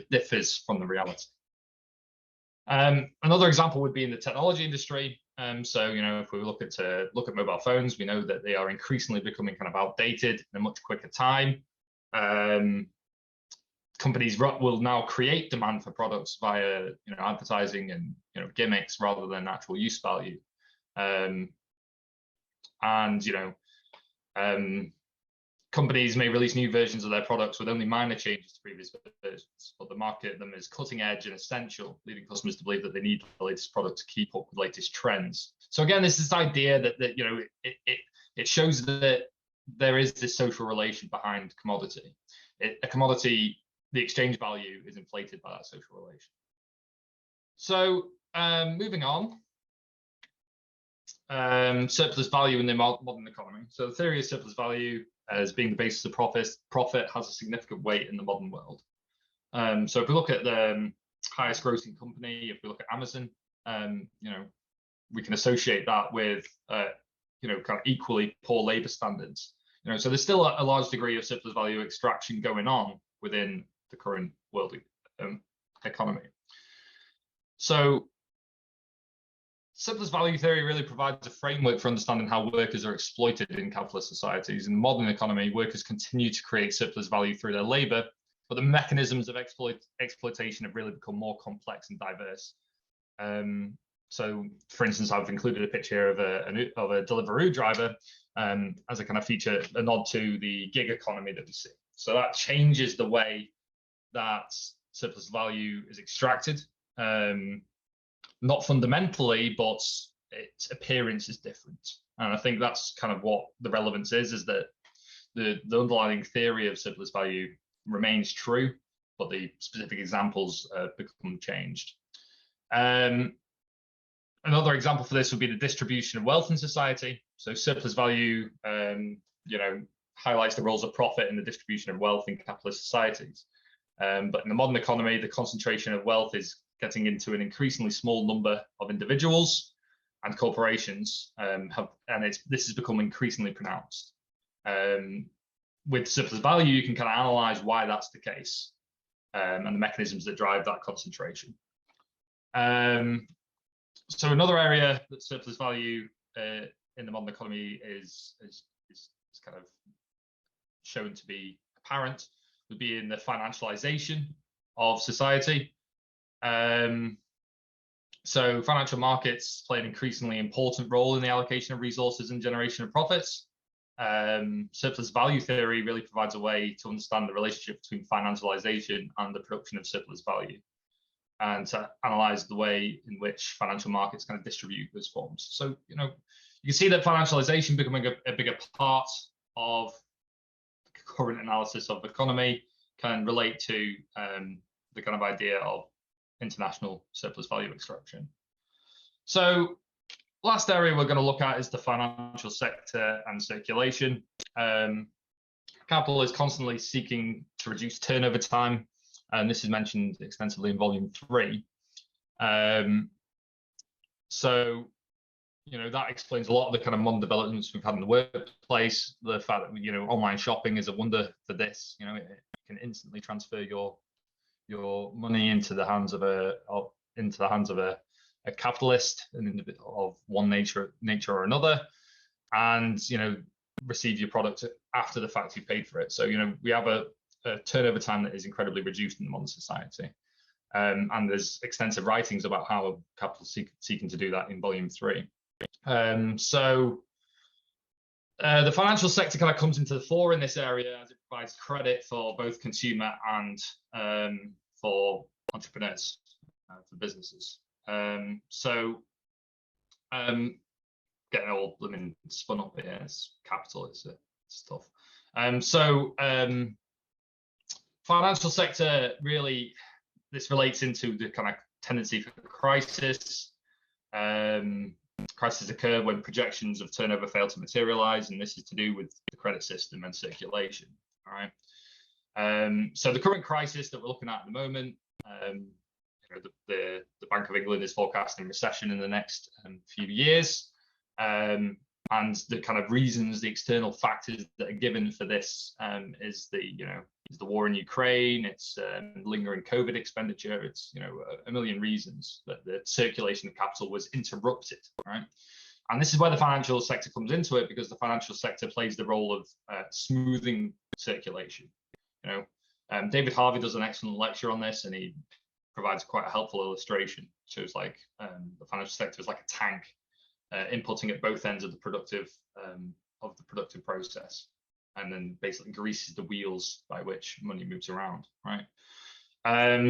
differs from the reality. Another example would be in the technology industry. So, you know, if we look at mobile phones, we know that they are increasingly becoming kind of outdated in a much quicker time. Companies will now create demand for products via, you know, advertising and, you know, gimmicks rather than actual use value. And, you know, companies may release new versions of their products with only minor changes to previous versions, but they market them as cutting edge and essential, leading customers to believe that they need the latest product to keep up with the latest trends. So again, this is this idea that you know, it shows that there is this social relation behind commodity. A commodity, the exchange value is inflated by that social relation. So moving on. Surplus value in the modern economy. So the theory of surplus value as being the basis of profit has a significant weight in the modern world. So if we look at the highest grossing company, if we look at Amazon, you know, we can associate that with you know, kind of equally poor labor standards. You know, so there's still a large degree of surplus value extraction going on within the current world economy. So surplus value theory really provides a framework for understanding how workers are exploited in capitalist societies. In the modern economy, workers continue to create surplus value through their labor, but the mechanisms of exploitation have really become more complex and diverse. So, for instance, I've included a picture of a Deliveroo driver as a kind of feature, a nod to the gig economy that we see. So that changes the way that surplus value is extracted. Not fundamentally, but its appearance is different. And I think that's kind of what the relevance is that the underlying theory of surplus value remains true, but the specific examples become changed. Another example for this would be the distribution of wealth in society. So surplus value, you know, highlights the roles of profit in the distribution of wealth in capitalist societies. But in the modern economy, the concentration of wealth is getting into an increasingly small number of individuals, and corporations this has become increasingly pronounced. with surplus value, you can kind of analyze why that's the case, and the mechanisms that drive that concentration. So another area that surplus value in the modern economy is kind of shown to be apparent would be in the financialization of society. So financial markets play an increasingly important role in the allocation of resources and generation of profits. Surplus value theory really provides a way to understand the relationship between financialization and the production of surplus value, and to analyze the way in which financial markets kind of distribute those forms. So, you can see that financialization becoming a bigger part of the current analysis of the economy can relate to the kind of idea of international surplus value extraction. So last area we're going to look at is the financial sector and circulation. Capital is constantly seeking to reduce turnover time, and this is mentioned extensively in volume 3. So, that explains a lot of the kind of modern developments we've had in the workplace. The fact that, online shopping is a wonder for this. It can instantly transfer your money into the hands of a capitalist, an individual of one nature or another, and receive your product after the fact you paid for it. So we have a turnover time that is incredibly reduced in the modern society, and there's extensive writings about how capital seeking to do that in volume 3. So the financial sector kind of comes into the fore in this area as it provides credit for both consumer and for entrepreneurs, for businesses. So getting all spun up here, it's capital, it's stuff. Financial sector, really, this relates into the kind of tendency for crisis. Crises occur when projections of turnover fail to materialize, and this is to do with the credit system and circulation. All right. So the current crisis that we're looking at the moment, the Bank of England is forecasting recession in the next few years, and the kind of reasons, the external factors that are given for this is the war in Ukraine, it's lingering COVID expenditure, it's a million reasons that the circulation of capital was interrupted, right? And this is where the financial sector comes into it, because the financial sector plays the role of smoothing circulation. David Harvey does an excellent lecture on this, and he provides quite a helpful illustration. Shows like the financial sector is like a tank, inputting at both ends of the productive process, and then basically greases the wheels by which money moves around, right?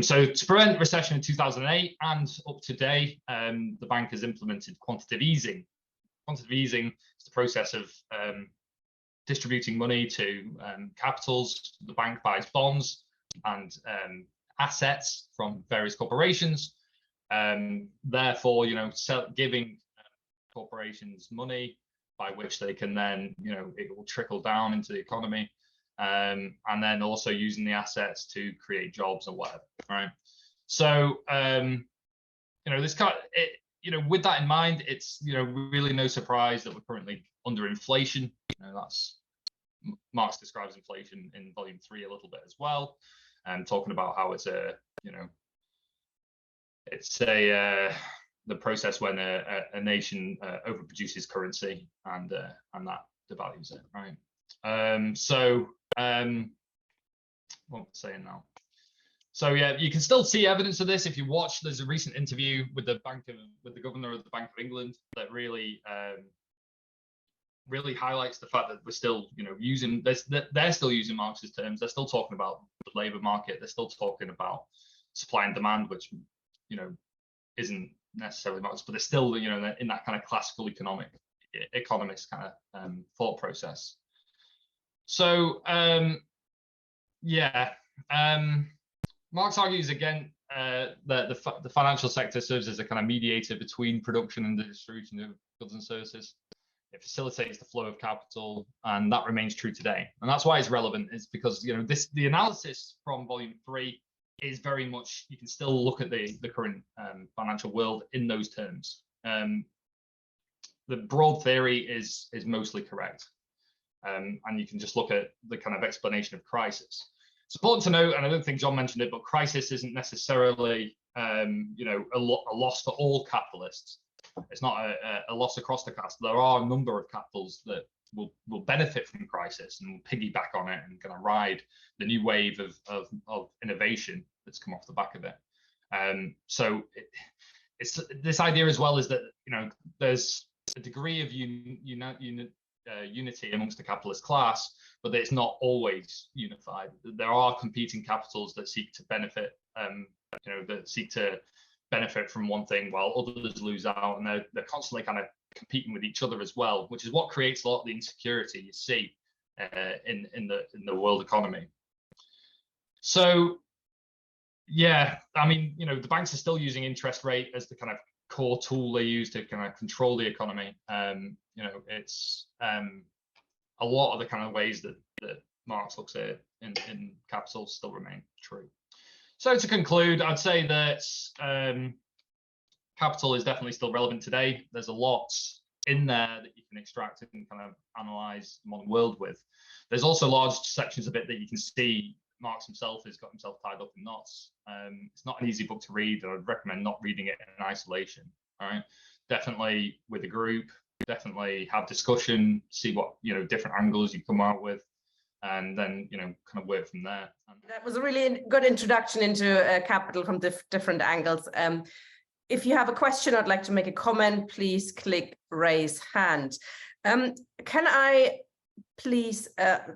So to prevent recession in 2008 and up to date, the bank has implemented quantitative easing. Quantitative easing is the process of distributing money to capitals. The bank buys bonds and assets from various corporations, therefore, giving corporations money by which they can then, it will trickle down into the economy, and then also using the assets to create jobs and whatever, right? So, this kind of, with that in mind, it's, really no surprise that we're currently under inflation. That's Marx describes inflation in volume 3 a little bit as well, and talking about how it's the process when a nation overproduces currency and that devalues it, right? What am I saying now? So yeah, you can still see evidence of this if you watch. There's a recent interview with the governor of the Bank of England that really highlights the fact that we're still, using this. They're still using Marxist terms. They're still talking about the labour market. They're still talking about supply and demand, which isn't necessarily Marx, but they're still in that kind of classical economist kind of thought process. So Marx argues again that the financial sector serves as a kind of mediator between production and the distribution of goods and services. It facilitates the flow of capital, and that remains true today. And that's why it's relevant, is because the analysis from volume 3 is very much, you can still look at the current financial world in those terms. The broad theory is mostly correct. And you can just look at the kind of explanation of crisis. It's important to note, and I don't think John mentioned it, but crisis isn't necessarily a loss for all capitalists. It's not a loss across the class. There are a number of capitals that will benefit from crisis and will piggyback on it and kind of ride the new wave of innovation that's come off the back of it. So it's this idea as well is that there's a degree of unity amongst the capitalist class, but it's not always unified. There are competing capitals that seek to benefit, that seek to benefit from one thing while others lose out, and they're constantly kind of competing with each other as well, which is what creates a lot of the insecurity you see in the world economy. So yeah, I mean, the banks are still using interest rate as the kind of core tool they use to kind of control the economy. It's a lot of the kind of ways that Marx looks at it in Capital still remain true. So to conclude, I'd say that Capital is definitely still relevant today. There's a lot in there that you can extract and kind of analyze the modern world with. There's also large sections of it that you can see Marx himself has got himself tied up in knots. It's not an easy book to read, and I'd recommend not reading it in isolation. All right, definitely with a group, definitely have discussion, see what different angles you come out with, and then kind of work from there. That was a really good introduction into Capital from different angles. If you have a question, I'd like to make a comment, please click raise hand. Can I please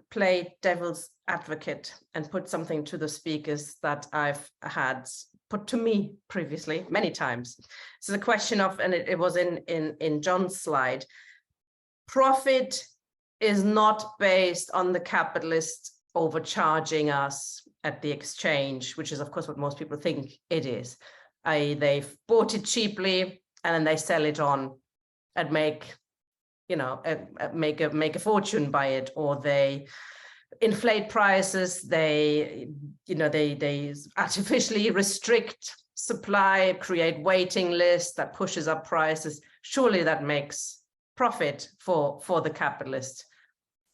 play devil's advocate and put something to the speakers that I've had put to me previously many times? So the question of, and it was in John's slide, profit is not based on the capitalists overcharging us at the exchange, which is of course what most people think it is. They've bought it cheaply and then they sell it on and make a fortune by it, or they inflate prices, they artificially restrict supply, create waiting lists that pushes up prices. Surely that makes profit for the capitalist.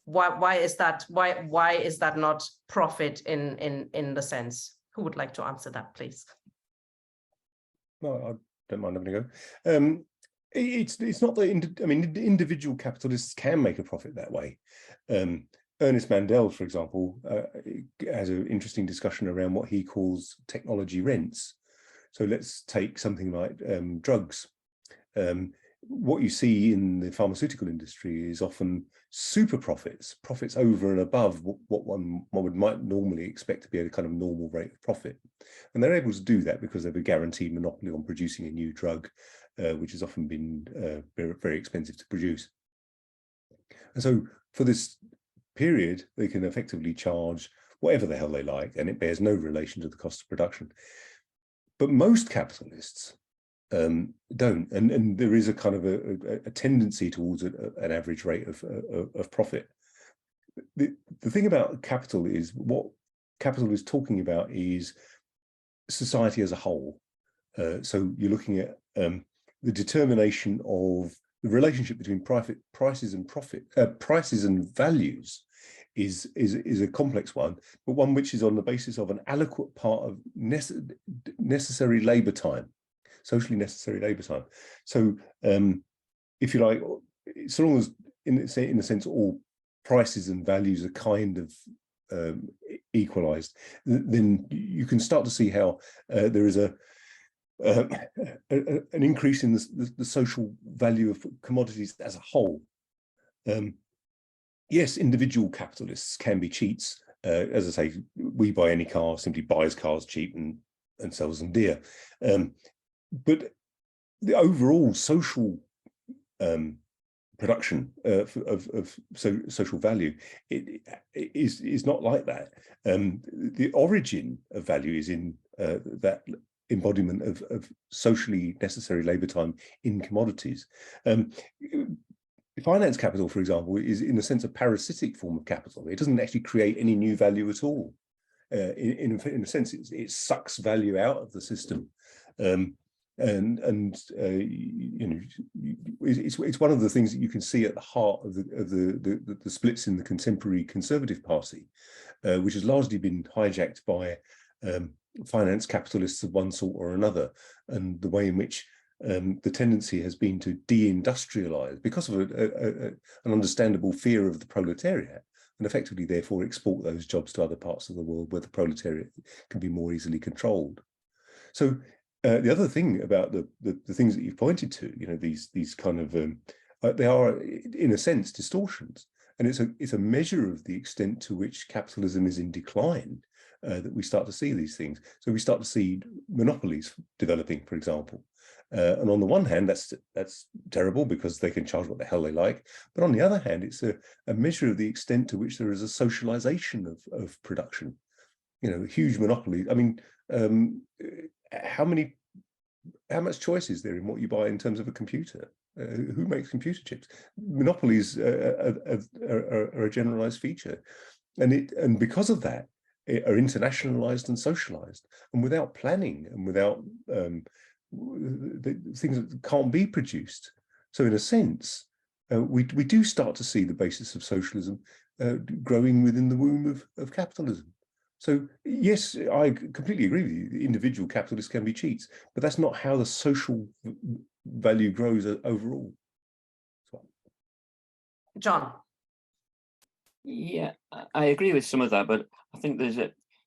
Why is that? Why is that not profit in the sense? Who would like to answer that, please? No, I don't mind having a go. It's not that individual capitalists can make a profit that way. Ernest Mandel, for example, has an interesting discussion around what he calls technology rents. So let's take something like drugs. What you see in the pharmaceutical industry is often super profits over and above what one might normally expect to be a kind of normal rate of profit. And they're able to do that because they have a guaranteed monopoly on producing a new drug, which has often been very, very expensive to produce. And so for this period, they can effectively charge whatever the hell they like, and it bears no relation to the cost of production. But most capitalists don't, and there is a kind of a tendency towards an average rate of profit. The thing about capital is, what capital is talking about is society as a whole. So you're looking at the determination of the relationship between prices and values is a complex one, but one which is on the basis of an adequate part of necessary labour time. Socially necessary labour time. So, if you like, so long as, in a sense, all prices and values are kind of equalised, then you can start to see how there is an increase in the social value of commodities as a whole. Yes, individual capitalists can be cheats. As I say, We Buy Any Car simply buys cars cheap and sells them dear. But the overall social production of social value is not like that. The origin of value is in that embodiment of socially necessary labour time in commodities. Finance capital, for example, is in a sense a parasitic form of capital. It doesn't actually create any new value at all. In a sense, it sucks value out of the system. and you know, it's one of the things that you can see at the heart of the splits in the contemporary Conservative Party, which has largely been hijacked by finance capitalists of one sort or another, and the way in which the tendency has been to deindustrialize because of an understandable fear of the proletariat, and effectively therefore export those jobs to other parts of the world where the proletariat can be more easily controlled. So the other thing about the things that you've pointed to, you know, these kind of they are in a sense distortions, and it's a measure of the extent to which capitalism is in decline that we start to see these things. So we start to see monopolies developing, for example. And on the one hand, that's terrible because they can charge what the hell they like. But on the other hand, it's a measure of the extent to which there is a socialization of production. You know, huge monopoly. I mean, how much choice is there in what you buy in terms of a computer? Who makes computer chips? Monopolies are a generalized feature, and because of that, are internationalized and socialized, and without planning and without the things that can't be produced. So in a sense, we do start to see the basis of socialism growing within the womb of capitalism. So yes, I completely agree with you. The individual capitalists can be cheats, but that's not how the social value grows overall. John. Yeah, I agree with some of that, but I think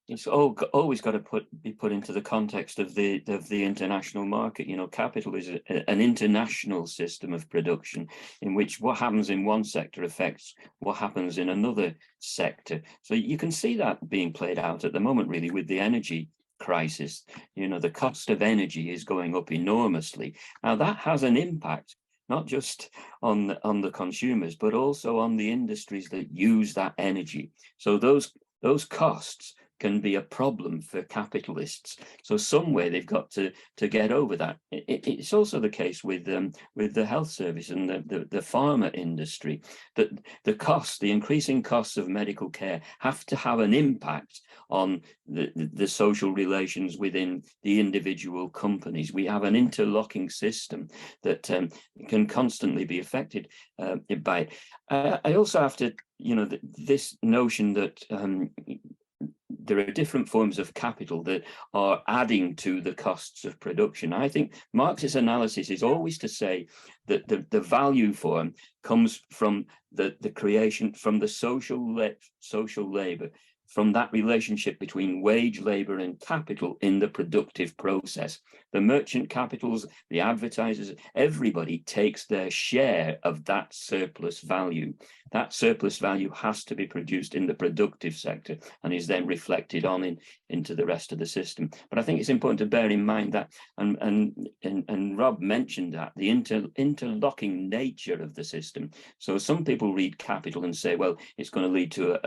it's always got to be put into the context of the international market. You know, capital is an international system of production in which what happens in one sector affects what happens in another sector. So you can see that being played out at the moment, really, with the energy crisis. You know, the cost of energy is going up enormously. Now that has an impact not just on the consumers, but also on the industries that use that energy. So those costs can be a problem for capitalists. So some way they've got to get over that. It's also the case with the health service and the pharma industry, that the increasing costs of medical care have to have an impact on the social relations within the individual companies. We have an interlocking system that can constantly be affected by it. I also have to, you know, this notion that there are different forms of capital that are adding to the costs of production. I think Marx's analysis is always to say that the value form comes from the creation, from the social labor, from that relationship between wage labor and capital in the productive process. The merchant capitals, the advertisers, everybody takes their share of that surplus value. That surplus value has to be produced in the productive sector and is then reflected on into the rest of the system. But I think it's important to bear in mind that, and Rob mentioned that, the interlocking nature of the system. So some people read capital and say, well, it's going to lead to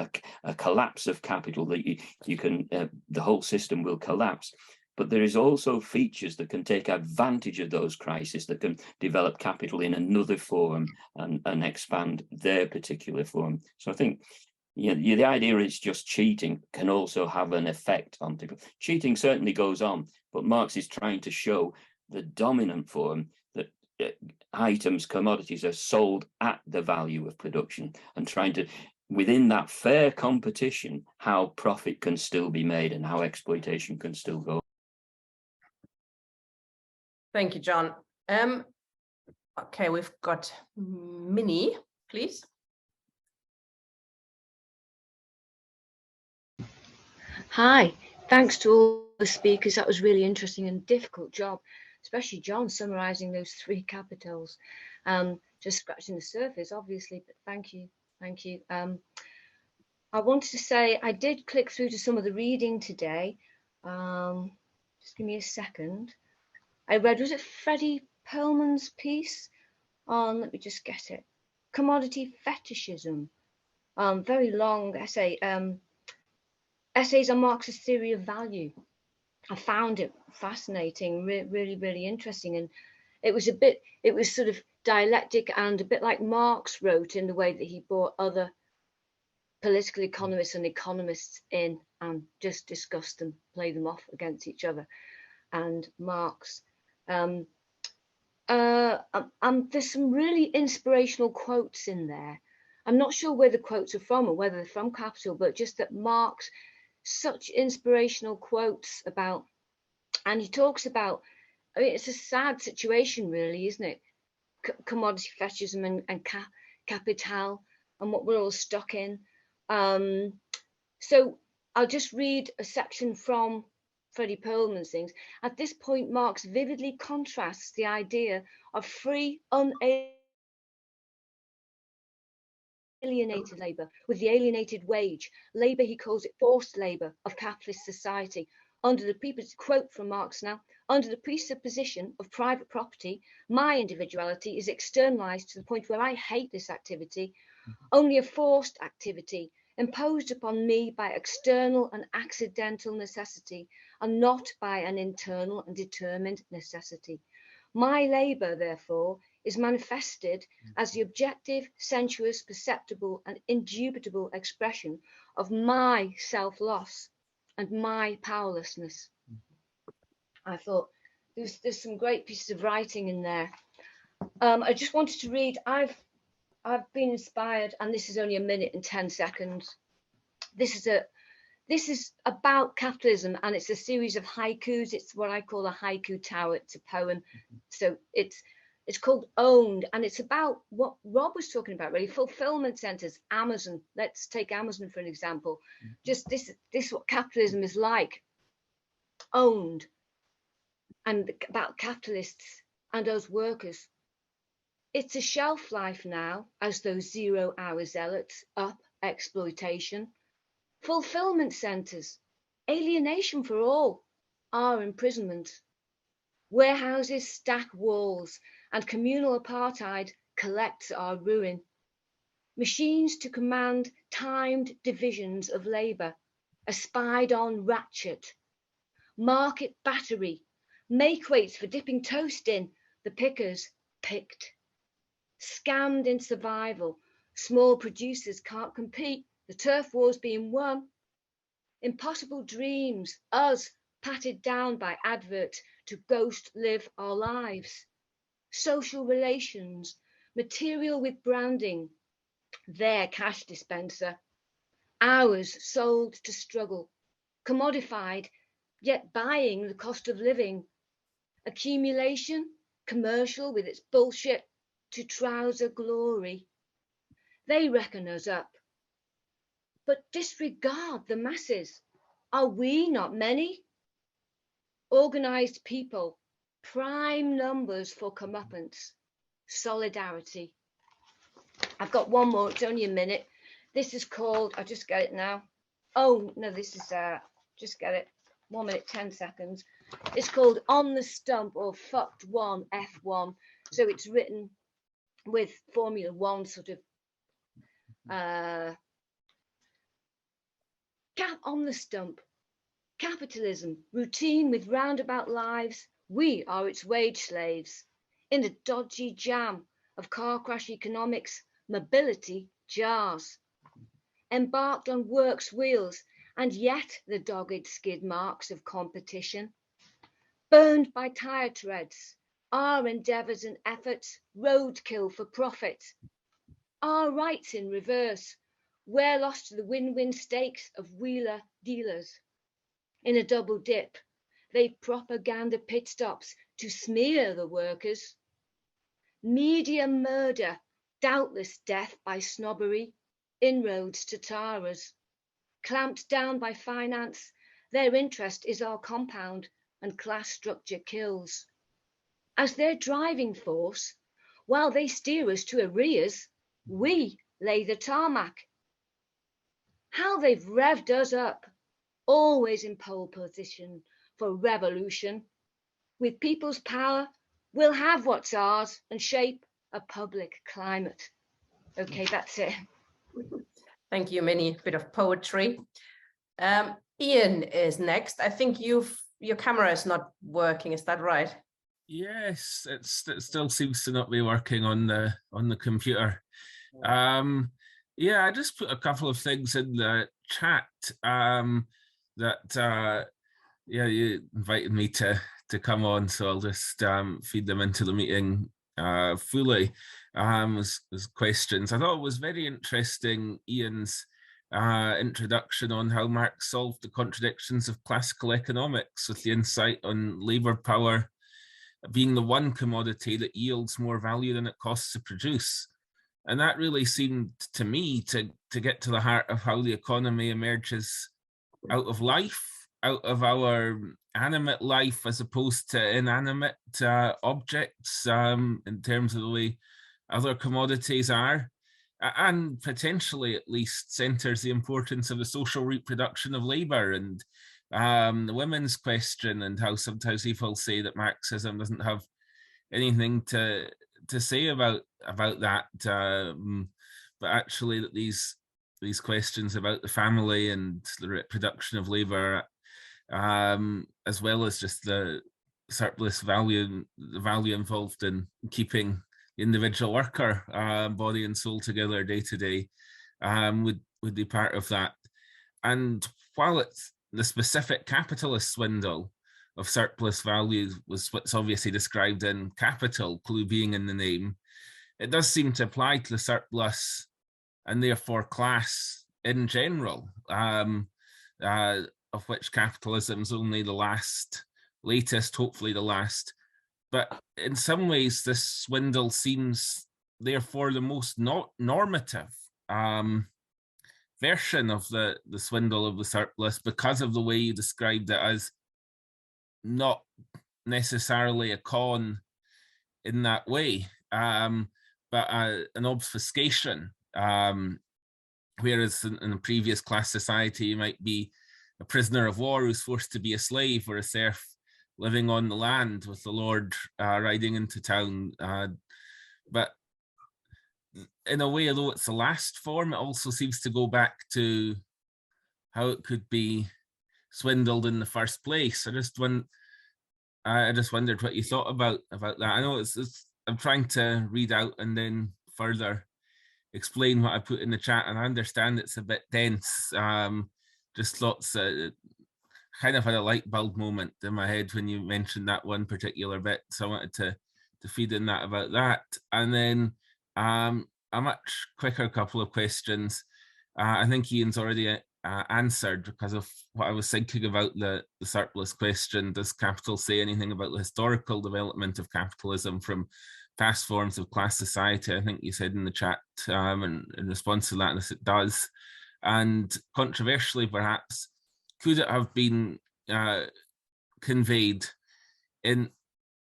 a collapse of capital, that you can the whole system will collapse. But there is also features that can take advantage of those crises, that can develop capital in another form and expand their particular form. So I think, you know, the idea is just cheating can also have an effect on people. Cheating certainly goes on, but Marx is trying to show the dominant form, that items, commodities are sold at the value of production, and trying to, within that fair competition, how profit can still be made and how exploitation can still go. Thank you, John. Okay, we've got Minnie, please. Hi, thanks to all the speakers. That was really interesting and difficult job, especially John summarizing those three capitals. Just scratching the surface, obviously, but thank you. I wanted to say I did click through to some of the reading today. Just give me a second. I read, was it Freddie Perlman's piece on, let me just get it, commodity fetishism. Very long essay, essays on Marx's theory of value. I found it fascinating, really interesting. And it was sort of dialectic and a bit like Marx wrote, in the way that he brought other political economists and economists in and just discussed them, play them off against each other. And Marx There's some really inspirational quotes in there. I'm not sure where the quotes are from or whether they're from Capital, but just that Marx, such inspirational quotes about, and he talks about, I mean, it's a sad situation really, isn't it? Commodity fetishism and capital and what we're all stuck in. So I'll just read a section from Freddie Perlman's things. At this point, Marx vividly contrasts the idea of free, unalienated labour with the alienated wage. Labour, he calls it forced labour of capitalist society. Under the quote from Marx now, under the presupposition of private property, my individuality is externalized to the point where I hate this activity, only a forced activity imposed upon me by external and accidental necessity, and not by an internal and determined necessity. My labour, therefore, is manifested as the objective, sensuous, perceptible, and indubitable expression of my self-loss and my powerlessness. I thought there's some great pieces of writing in there. I just wanted to read. I've been inspired, and this is only a minute and 10 seconds. This is about capitalism, and it's a series of haikus. It's what I call a haiku tower. It's a poem. So it's called Owned, and it's about what Rob was talking about, really, fulfillment centers, Amazon. Let's take Amazon for an example. Just this is what capitalism is like. Owned, and about capitalists and those workers. It's a shelf life now, as those 0-hour zealots up exploitation. Fulfillment centers, alienation for all, our imprisonment. Warehouses stack walls, and communal apartheid collects our ruin. Machines to command timed divisions of labour, a spied-on ratchet. Market battery, make weights for dipping toast in, the pickers picked. Scammed in survival, small producers can't compete, the turf war's being won. Impossible dreams, us patted down by adverts to ghost live our lives. Social relations, material with branding, their cash dispenser. Ours sold to struggle, commodified, yet buying the cost of living. Accumulation, commercial with its bullshit, to trouser glory. They reckon us up, but disregard the masses. Are we not many? Organised people, prime numbers for comeuppance, solidarity. I've got one more, it's only a minute. This is called, I just get it now. Oh, no, this is, just get it, 1 minute, 10 seconds. It's called On the Stump, or Fucked One, F1. So it's written with Formula One sort of on the stump. Capitalism, routine with roundabout lives, we are its wage slaves. In the dodgy jam of car crash economics, mobility jars. Embarked on work's wheels, and yet the dogged skid marks of competition. Burned by tire treads, our endeavours and efforts, roadkill for profit. Our rights in reverse, we're lost to the win-win stakes of wheeler dealers. In a double dip, they propaganda pit stops to smear the workers. Media murder, doubtless death by snobbery, inroads to taras. Clamped down by finance, their interest is our compound, and class structure kills. As their driving force, while they steer us to arrears, we lay the tarmac. How they've revved us up, always in pole position for revolution. With people's power, we'll have what's ours and shape a public climate. Okay, that's it. Thank you, Minnie. A bit of poetry. Ian is next. I think your camera is not working. Is that right? Yes, it still seems to not be working on the computer. Yeah, I just put a couple of things in the chat that yeah, you invited me to to come on, so I'll just feed them into the meeting fully as questions. I thought it was very interesting, Ian's introduction on how Marx solved the contradictions of classical economics with the insight on labour power being the one commodity that yields more value than it costs to produce. And that really seemed to me to get to the heart of how the economy emerges out of life, out of our animate life as opposed to inanimate objects in terms of the way other commodities are, and potentially at least centres the importance of the social reproduction of labour and the women's question, and how sometimes people say that Marxism doesn't have anything to say about that, but actually that these questions about the family and the reproduction of labour, as well as just the surplus value, the value involved in keeping the individual worker body and soul together day to day, would be part of that. And while it's the specific capitalist swindle of surplus value was what's obviously described in Capital, clue being in the name, it does seem to apply to the surplus and therefore class in general, of which capitalism's only the latest, hopefully the last. But in some ways, this swindle seems therefore the most normative version of the swindle of the surplus, because of the way you described it as not necessarily a con in that way, but an obfuscation. Whereas in a previous class society, you might be a prisoner of war who's forced to be a slave, or a serf living on the land with the lord riding into town. But in a way, although it's the last form, it also seems to go back to how it could be swindled in the first place. I just wondered what you thought about that. I know I'm trying to read out and then further explain what I put in the chat, and I understand it's a bit dense. Just lots of, kind of had a light bulb moment in my head when you mentioned that one particular bit, so I wanted to feed in that about that. And then a much quicker couple of questions. I think Ian's already answered, because of what I was thinking about the surplus question. Does Capital say anything about the historical development of capitalism from past forms of class society? I think you said in the chat in response to that, yes, it does. And controversially, perhaps, could it have been conveyed in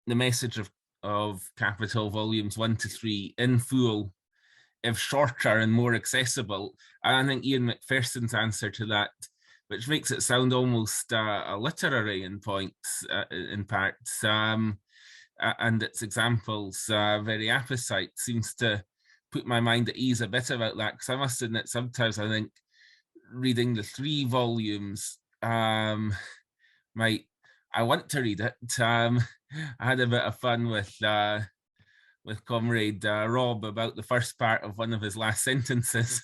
the message of Capital volumes 1 to 3 in full, if shorter and more accessible? And I think Ian McPherson's answer to that, which makes it sound almost literary in points, in parts, and its examples very apposite, seems to put my mind at ease a bit about that, because I must admit sometimes I think reading the 3 volumes I want to read it. I had a bit of fun with comrade Rob about the first part of one of his last sentences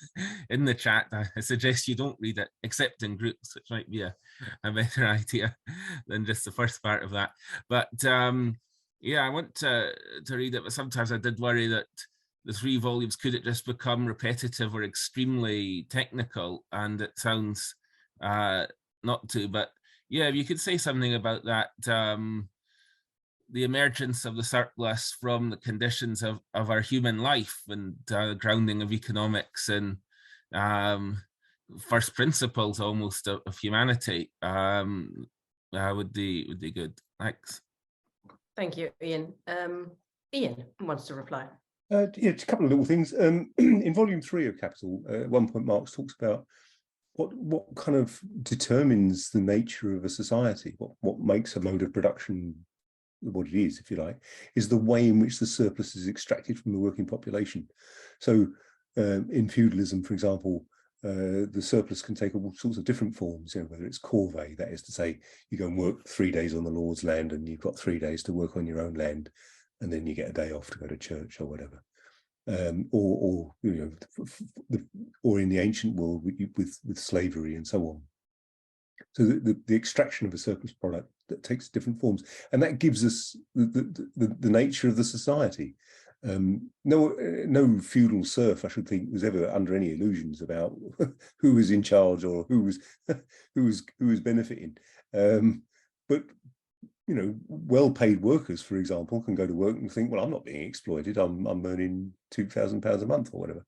in the chat. I suggest you don't read it except in groups, which might be a better idea than just the first part of that. But yeah, I want to read it, but sometimes I did worry that the 3 volumes, could it just become repetitive or extremely technical? And it sounds not to, but yeah, if you could say something about that, the emergence of the surplus from the conditions of our human life, and grounding of economics and first principles almost of humanity, would be good. Thanks. Thank you, Ian. Ian wants to reply. Yeah, just a couple of little things. In volume 3 of Capital, at one point Marx talks about what kind of determines the nature of a society, what makes a mode of production what it is, if you like, is the way in which the surplus is extracted from the working population. So in feudalism, for example, the surplus can take all sorts of different forms, whether it's corvée, that is to say, you go and work 3 days on the Lord's land and you've got 3 days to work on your own land, and then you get a day off to go to church or whatever. Or in the ancient world with slavery and so on. So the extraction of a surplus product takes different forms, and that gives us the nature of the society. No feudal serf, I should think, was ever under any illusions about who was in charge or who was benefiting. But you know, well-paid workers, for example, can go to work and think, well, I'm not being exploited. I'm earning £2,000 a month or whatever.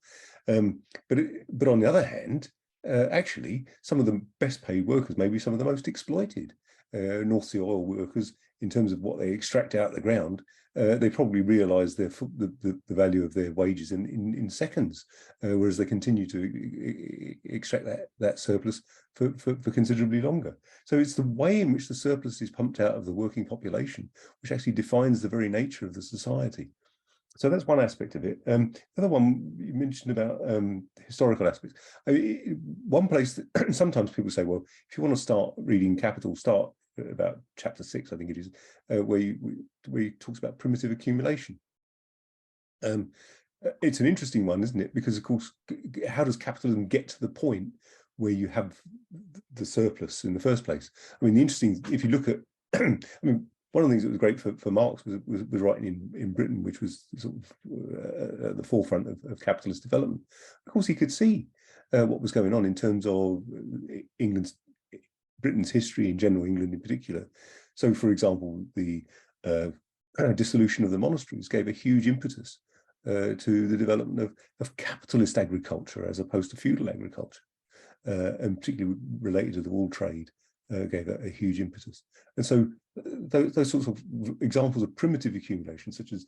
But on the other hand, actually, some of the best-paid workers may be some of the most exploited. North Sea oil workers, in terms of what they extract out of the ground, they probably realise the value of their wages in seconds, whereas they continue to extract that surplus for considerably longer. So it's the way in which the surplus is pumped out of the working population which actually defines the very nature of the society. So that's one aspect of it. The other one you mentioned about historical aspects. One place that sometimes people say, well, if you want to start reading Capital, start about chapter 6, I think it is, where he talks about primitive accumulation. It's an interesting one, isn't it? Because of course, how does capitalism get to the point where you have the surplus in the first place? I mean, the interesting, if you look at, I mean, one of the things that was great for Marx was writing in Britain, which was sort of at the forefront of capitalist development. Of course, he could see what was going on in terms of Britain's history in general, England in particular. So, for example, the dissolution of the monasteries gave a huge impetus to the development of capitalist agriculture as opposed to feudal agriculture, and particularly related to the wool trade, gave a huge impetus. And so those sorts of examples of primitive accumulation, such as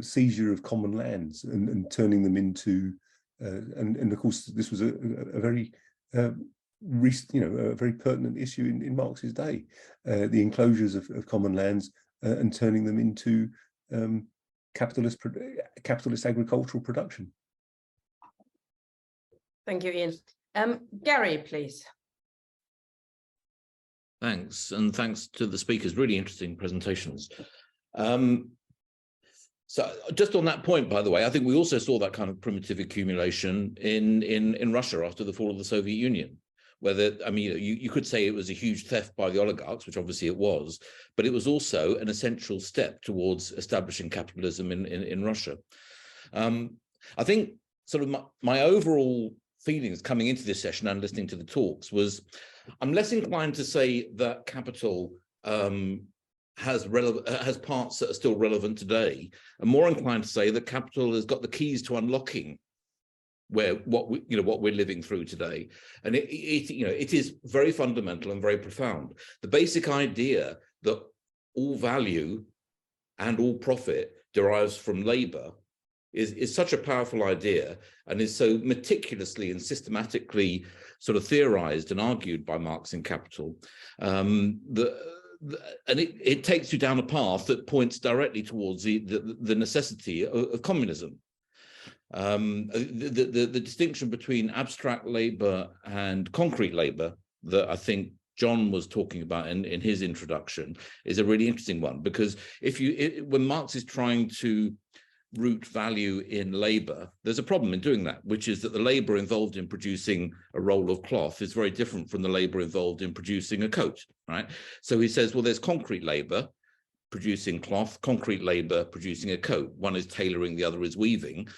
seizure of common lands and turning them into, and of course, this was a very a very pertinent issue in Marx's day, the enclosures of common lands and turning them into capitalist agricultural production. Thank you, Ian. Gary, please. Thanks, and thanks to the speakers. Really interesting presentations. So just on that point, by the way, I think we also saw that kind of primitive accumulation in Russia after the fall of the Soviet Union. Whether, I mean, you could say it was a huge theft by the oligarchs, which obviously it was, but it was also an essential step towards establishing capitalism in Russia. I think sort of my overall feelings coming into this session and listening to the talks was, I'm less inclined to say that capital has parts that are still relevant today. I'm more inclined to say that capital has got the keys to unlocking what we're living through today, and it is very fundamental and very profound. The basic idea that all value and all profit derives from labor is such a powerful idea, and is so meticulously and systematically sort of theorized and argued by Marx in Capital, and it takes you down a path that points directly towards the necessity of communism. The distinction between abstract labor and concrete labor that I think John was talking about in his introduction is a really interesting one, because when Marx is trying to root value in labor, there's a problem in doing that, which is that the labor involved in producing a roll of cloth is very different from the labor involved in producing a coat, right? So he says, well, there's concrete labor producing cloth, concrete labor producing a coat. One is tailoring, the other is weaving.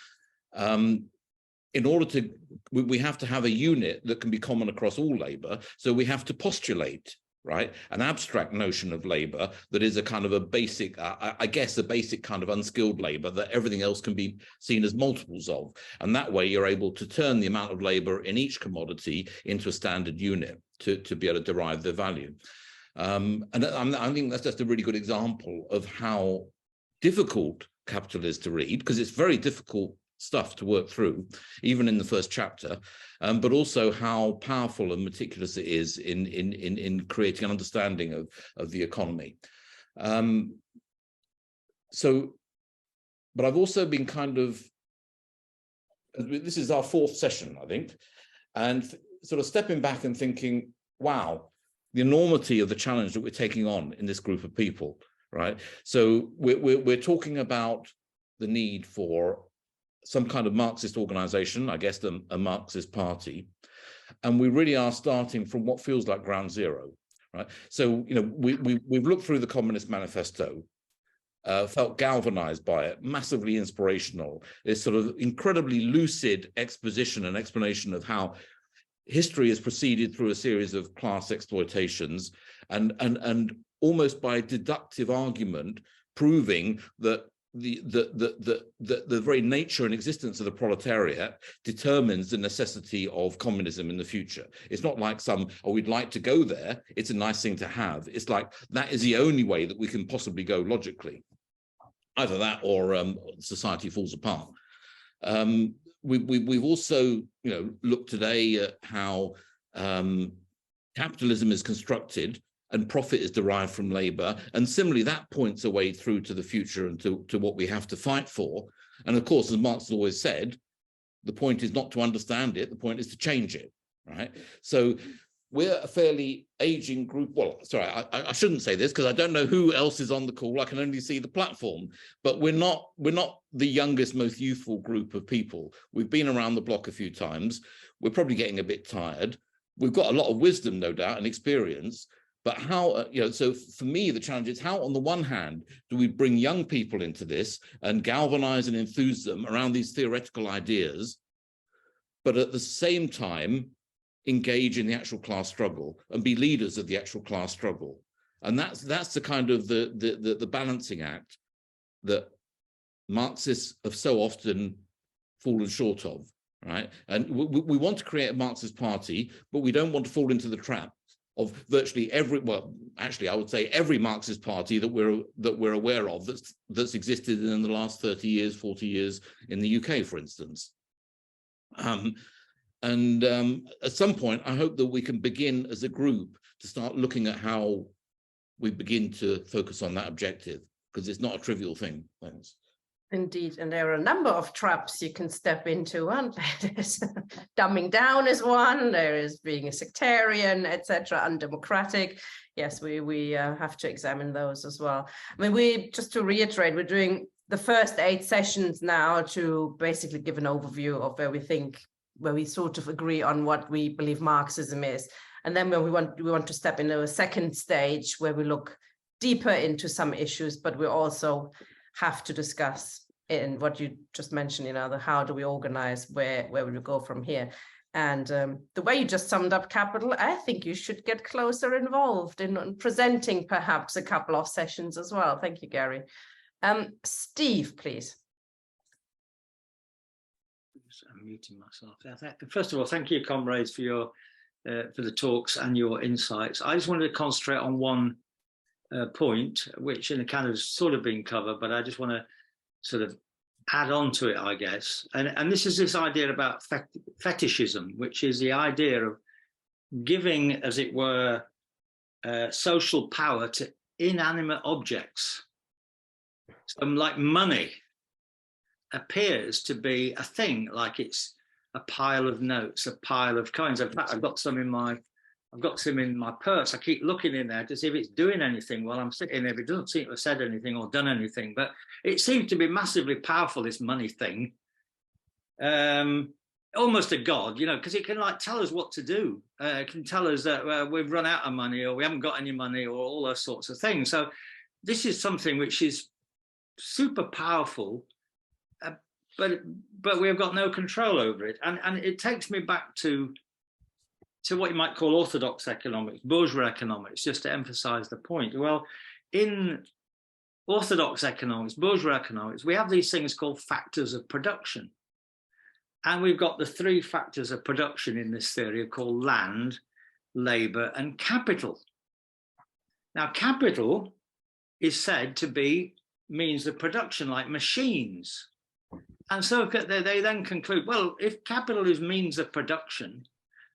In order to, we have to have a unit that can be common across all labor. So we have to postulate, right, an abstract notion of labor that is a kind of a basic, I guess, a basic kind of unskilled labor that everything else can be seen as multiples of. And that way you're able to turn the amount of labor in each commodity into a standard unit to be able to derive the value. And I think that's just a really good example of how difficult capital is to read, because it's very difficult stuff to work through, even in the first chapter, but also how powerful and meticulous it is in creating an understanding of the economy. So, but I've also been kind of, this is our fourth session, I think, and sort of stepping back and thinking, wow, the enormity of the challenge that we're taking on in this group of people, right? So we're talking about the need for some kind of Marxist organization, I guess a Marxist party. And we really are starting from what feels like ground zero, right? So, you know, we've looked through the Communist Manifesto, felt galvanized by it, massively inspirational. This sort of incredibly lucid exposition and explanation of how history has proceeded through a series of class exploitations, and almost by deductive argument proving that the very nature and existence of the proletariat determines the necessity of communism in the future. It's not like oh, we'd like to go there, it's a nice thing to have. It's like, that is the only way that we can possibly go logically. Either that or society falls apart. We've also, you know, looked today at how capitalism is constructed and profit is derived from labor. And similarly, that points a way through to the future and to what we have to fight for. And of course, as Marx has always said, the point is not to understand it, the point is to change it, right? So we're a fairly aging group. Well, sorry, I shouldn't say this because I don't know who else is on the call. I can only see the platform, but we're not the youngest, most youthful group of people. We've been around the block a few times. We're probably getting a bit tired. We've got a lot of wisdom, no doubt, and experience. But how, you know, so for me, the challenge is how, on the one hand, do we bring young people into this and galvanize and enthuse them around these theoretical ideas, but at the same time, engage in the actual class struggle and be leaders of the actual class struggle. And that's the kind of the balancing act that Marxists have so often fallen short of, right? And we want to create a Marxist party, but we don't want to fall into the trap of virtually every, well, actually, I would say every Marxist party that we're aware of that's existed in the last 30 years, 40 years in the UK, for instance. At some point, I hope that we can begin as a group to start looking at how we begin to focus on that objective, because it's not a trivial thing. Thanks. Indeed, and there are a number of traps you can step into, aren't there? Dumbing down is one, there is being a sectarian, etc., undemocratic. Yes, we have to examine those as well. I mean, just to reiterate, we're doing the first 8 sessions now to basically give an overview of where we sort of agree on what we believe Marxism is. And then when we want to step into a second stage where we look deeper into some issues, but we also have to discuss in what you just mentioned, you know, how do we organize, where would we go from here? And the way you just summed up capital, I think you should get closer involved in presenting perhaps a couple of sessions as well. Thank you, Gary. Steve, please. I'm muting myself. First of all, thank you, comrades, for the talks and your insights. I just wanted to concentrate on one point, which in a kind of sort of been covered, but I just want to sort of add on to it, I guess. And this is this idea about fetishism, which is the idea of giving, as it were, social power to inanimate objects. So like money appears to be a thing, like it's a pile of notes, a pile of coins. In fact, I've got some in my purse. I keep looking in there to see if it's doing anything while I'm sitting there. It doesn't seem to have said anything or done anything, but it seems to be massively powerful, this money thing. Almost a god, you know, because it can like tell us what to do. It can tell us that we've run out of money or we haven't got any money or all those sorts of things. So this is something which is super powerful, but we've got no control over it. And it takes me back to what you might call orthodox economics, bourgeois economics, just to emphasize the point. Well, in orthodox economics, bourgeois economics, we have these things called factors of production. And we've got the 3 factors of production in this theory called land, labor, and capital. Now, capital is said to be means of production, like machines. And so they then conclude, well, if capital is means of production,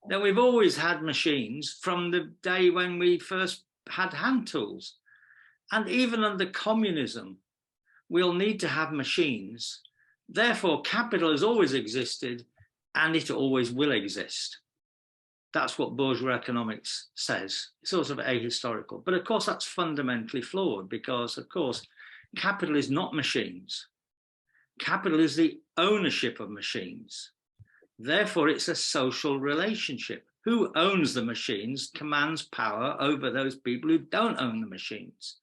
then we've always had machines from the day when we first had hand tools. And even under communism, we'll need to have machines. Therefore, capital has always existed and it always will exist. That's what bourgeois economics says. It's sort of ahistorical. But of course, that's fundamentally flawed because, of course, capital is not machines. Capital is the ownership of machines. Therefore, it's a social relationship. who owns the machines commands power over those people who don't own the machines.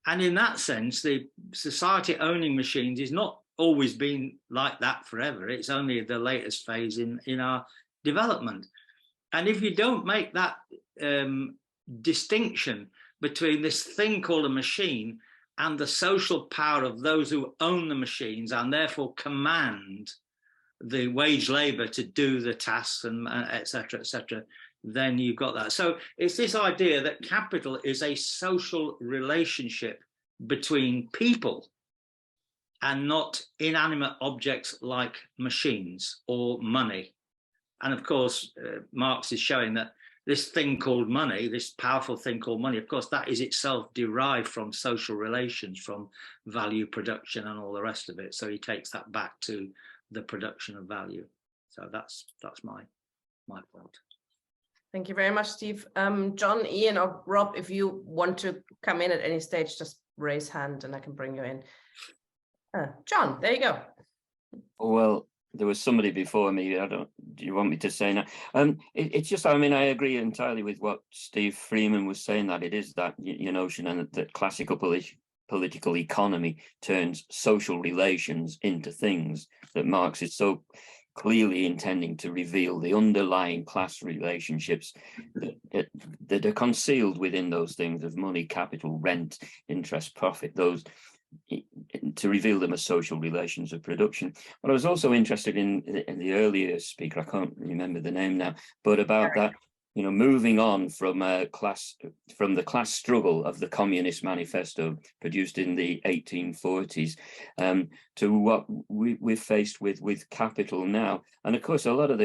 And in that sense, the society owning machines is not always been like that forever. It's only the latest phase in our development. And if you don't make that distinction between this thing called a machine and the social power of those who own the machines and therefore command the wage labor to do the tasks and et cetera, then you've got that. So it's this idea that capital is a social relationship between people and not inanimate objects like machines or money. And of course, Marx is showing that this thing called money, this powerful thing called money, of course, that is itself derived from social relations, from value production and all the rest of it. So he takes that back to the production of value. So that's my point. Thank you very much, Steve. John, Ian, or Rob, if you want to come in at any stage, just raise hand and I can bring you in. John, there you go. Well, there was somebody before me. Do you want me to say now? It's just, I mean, I agree entirely with what Steve Freeman was saying, that it is that your notion and that classical political economy turns social relations into things, that Marx is so clearly intending to reveal the underlying class relationships that are concealed within those things of money, capital, rent, interest, profit, those, to reveal them as social relations of production. But I was also interested in the earlier speaker, I can't remember the name now, but about that, you know, moving on from the class struggle of the Communist Manifesto produced in the 1840s to what we're faced with capital now. And of course, a lot of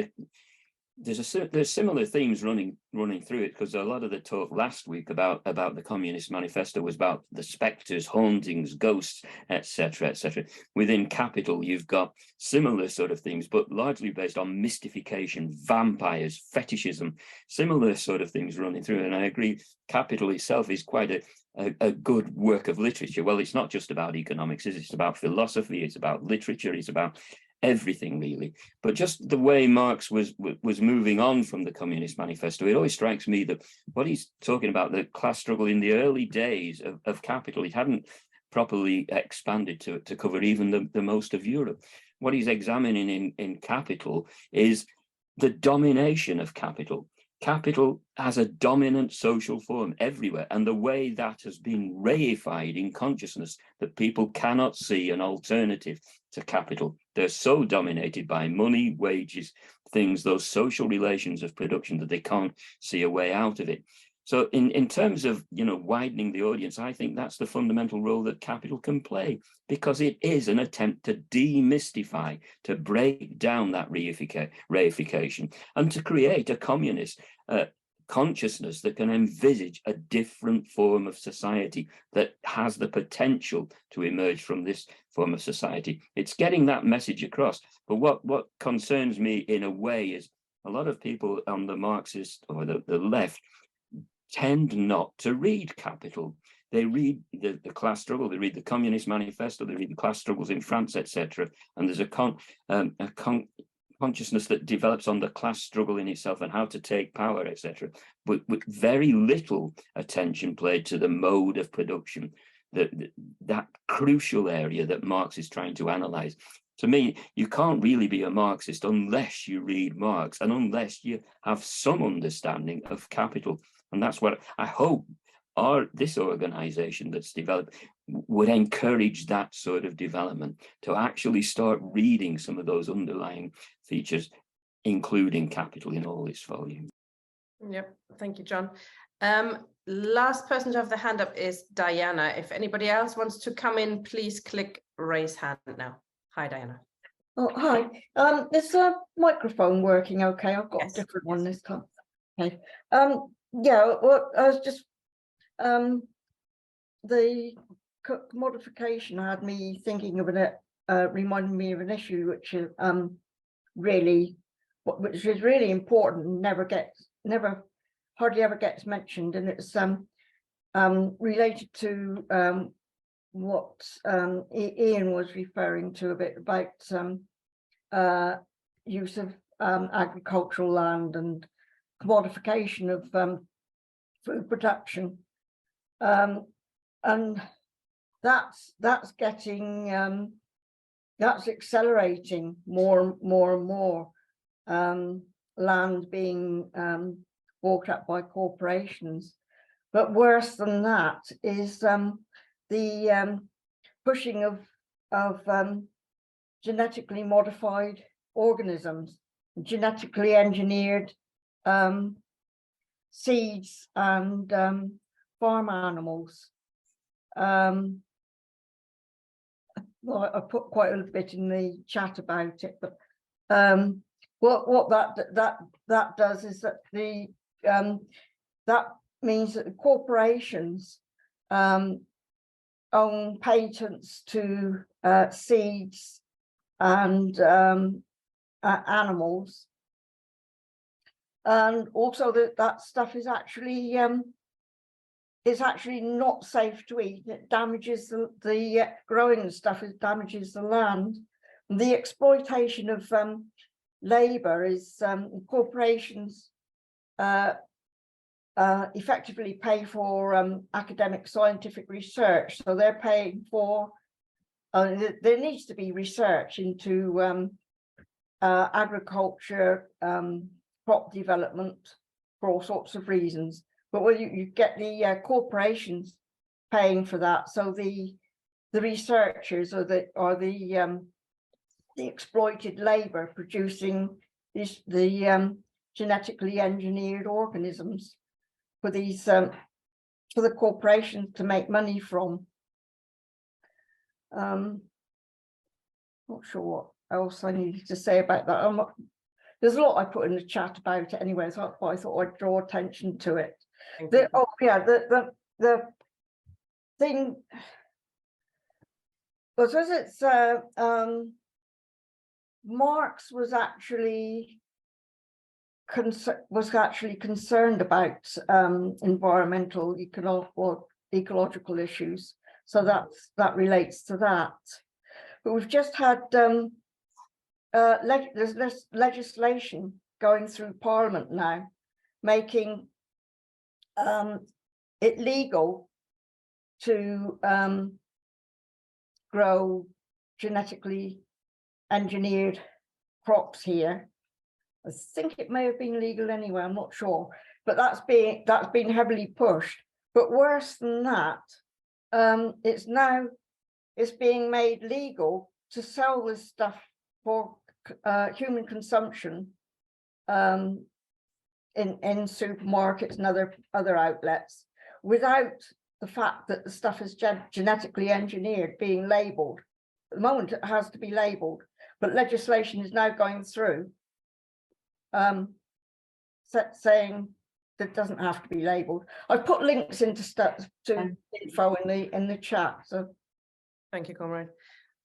there's similar themes running through it, because a lot of the talk last week about the Communist Manifesto was about the spectres, hauntings, ghosts, etc., etc. Within capital, you've got similar sort of things, but largely based on mystification, vampires, fetishism, similar sort of things running through. And I agree, capital itself is quite a good work of literature. Well, it's not just about economics, it's about philosophy, it's about literature, it's about everything really. But just the way Marx was moving on from the Communist Manifesto, it always strikes me that what he's talking about, the class struggle in the early days of capital, it hadn't properly expanded to cover even the most of Europe. What he's examining in capital is the domination of capital. Capital has a dominant social form everywhere, and the way that has been reified in consciousness that people cannot see an alternative to capital. They're so dominated by money, wages, things, those social relations of production, that they can't see a way out of it. So in terms of, you know, widening the audience, I think that's the fundamental role that capital can play, because it is an attempt to demystify, to break down that reification, and to create a communist consciousness that can envisage a different form of society that has the potential to emerge from this form of society. It's getting that message across. But what concerns me in a way is a lot of people on the Marxist or the left tend not to read capital. They read the class struggle, they read the Communist Manifesto, they read the class struggles in France, etc. And there's a consciousness that develops on the class struggle in itself and how to take power, etc. But with very little attention paid to the mode of production, that crucial area that Marx is trying to analyze. To me, you can't really be a Marxist unless you read Marx and unless you have some understanding of capital. And that's what I hope this organization that's developed would encourage, that sort of development, to actually start reading some of those underlying features, including capital in all its volume. Yep, thank you, John. Last person to have the hand up is Diana. If anybody else wants to come in, please click raise hand now. Hi, Diana. Oh, hi. Is the microphone working okay? I've got a different one this time. Okay. Yeah, well, I was just the commodification had me thinking of it, reminding me of an issue which is really important, hardly ever gets mentioned, and it's related to what Ian was referring to a bit about use of agricultural land and commodification of food production, and that's getting that's accelerating more and more. Land being bought up by corporations, but worse than that is the pushing of genetically modified organisms, genetically engineered seeds and farm animals. Well, I put quite a bit in the chat about it, but what that does is that that means that the corporations own patents to seeds and animals, and also that stuff is actually not safe to eat. It damages the growing stuff. It damages the land. And the exploitation of labor is corporations effectively pay for academic scientific research. So they're paying for, there needs to be research into agriculture, crop development for all sorts of reasons. But when you get the corporations paying for that, so the researchers or the exploited labor producing the genetically engineered organisms for these for the corporations to make money from. Not sure what else I needed to say about that. There's a lot I put in the chat about it anyway, so that's why I thought I'd draw attention to it. The thing was it's Marx was actually concerned about environmental ecological issues, so that relates to that. But we've just had there's legislation going through Parliament now, making it legal to grow genetically engineered crops here. I think it may have been legal anyway, I'm not sure, but that's been heavily pushed. But worse than that, it's being made legal to sell this stuff for human consumption in supermarkets and other outlets, without the fact that the stuff is genetically engineered being labeled. At the moment it has to be labeled, but legislation is now going through saying that it doesn't have to be labeled. I've put links into info in the chat. So thank you, comrade.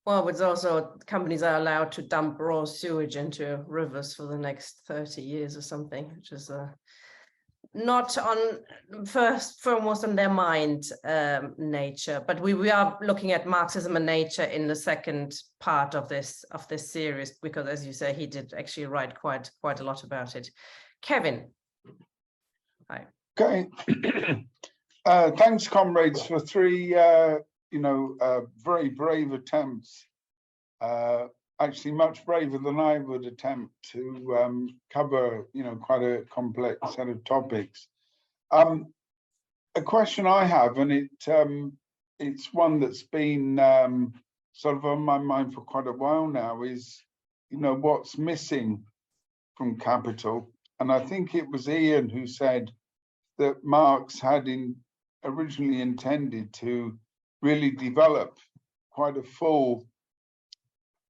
Well, it's also companies are allowed to dump raw sewage into rivers for the next 30 years or something, which is not on foremost on their mind nature. But we are looking at Marxism and nature in the second part of this series, because, as you say, he did actually write quite a lot about it. Kevin. Hi. Okay. Thanks, comrades, for three very brave attempts, actually much braver than I would attempt to cover, quite a complex set of topics. A question I have, and it's one that's been sort of on my mind for quite a while now, is, what's missing from Capital? And I think it was Ian who said that Marx had originally intended to really develop quite a full,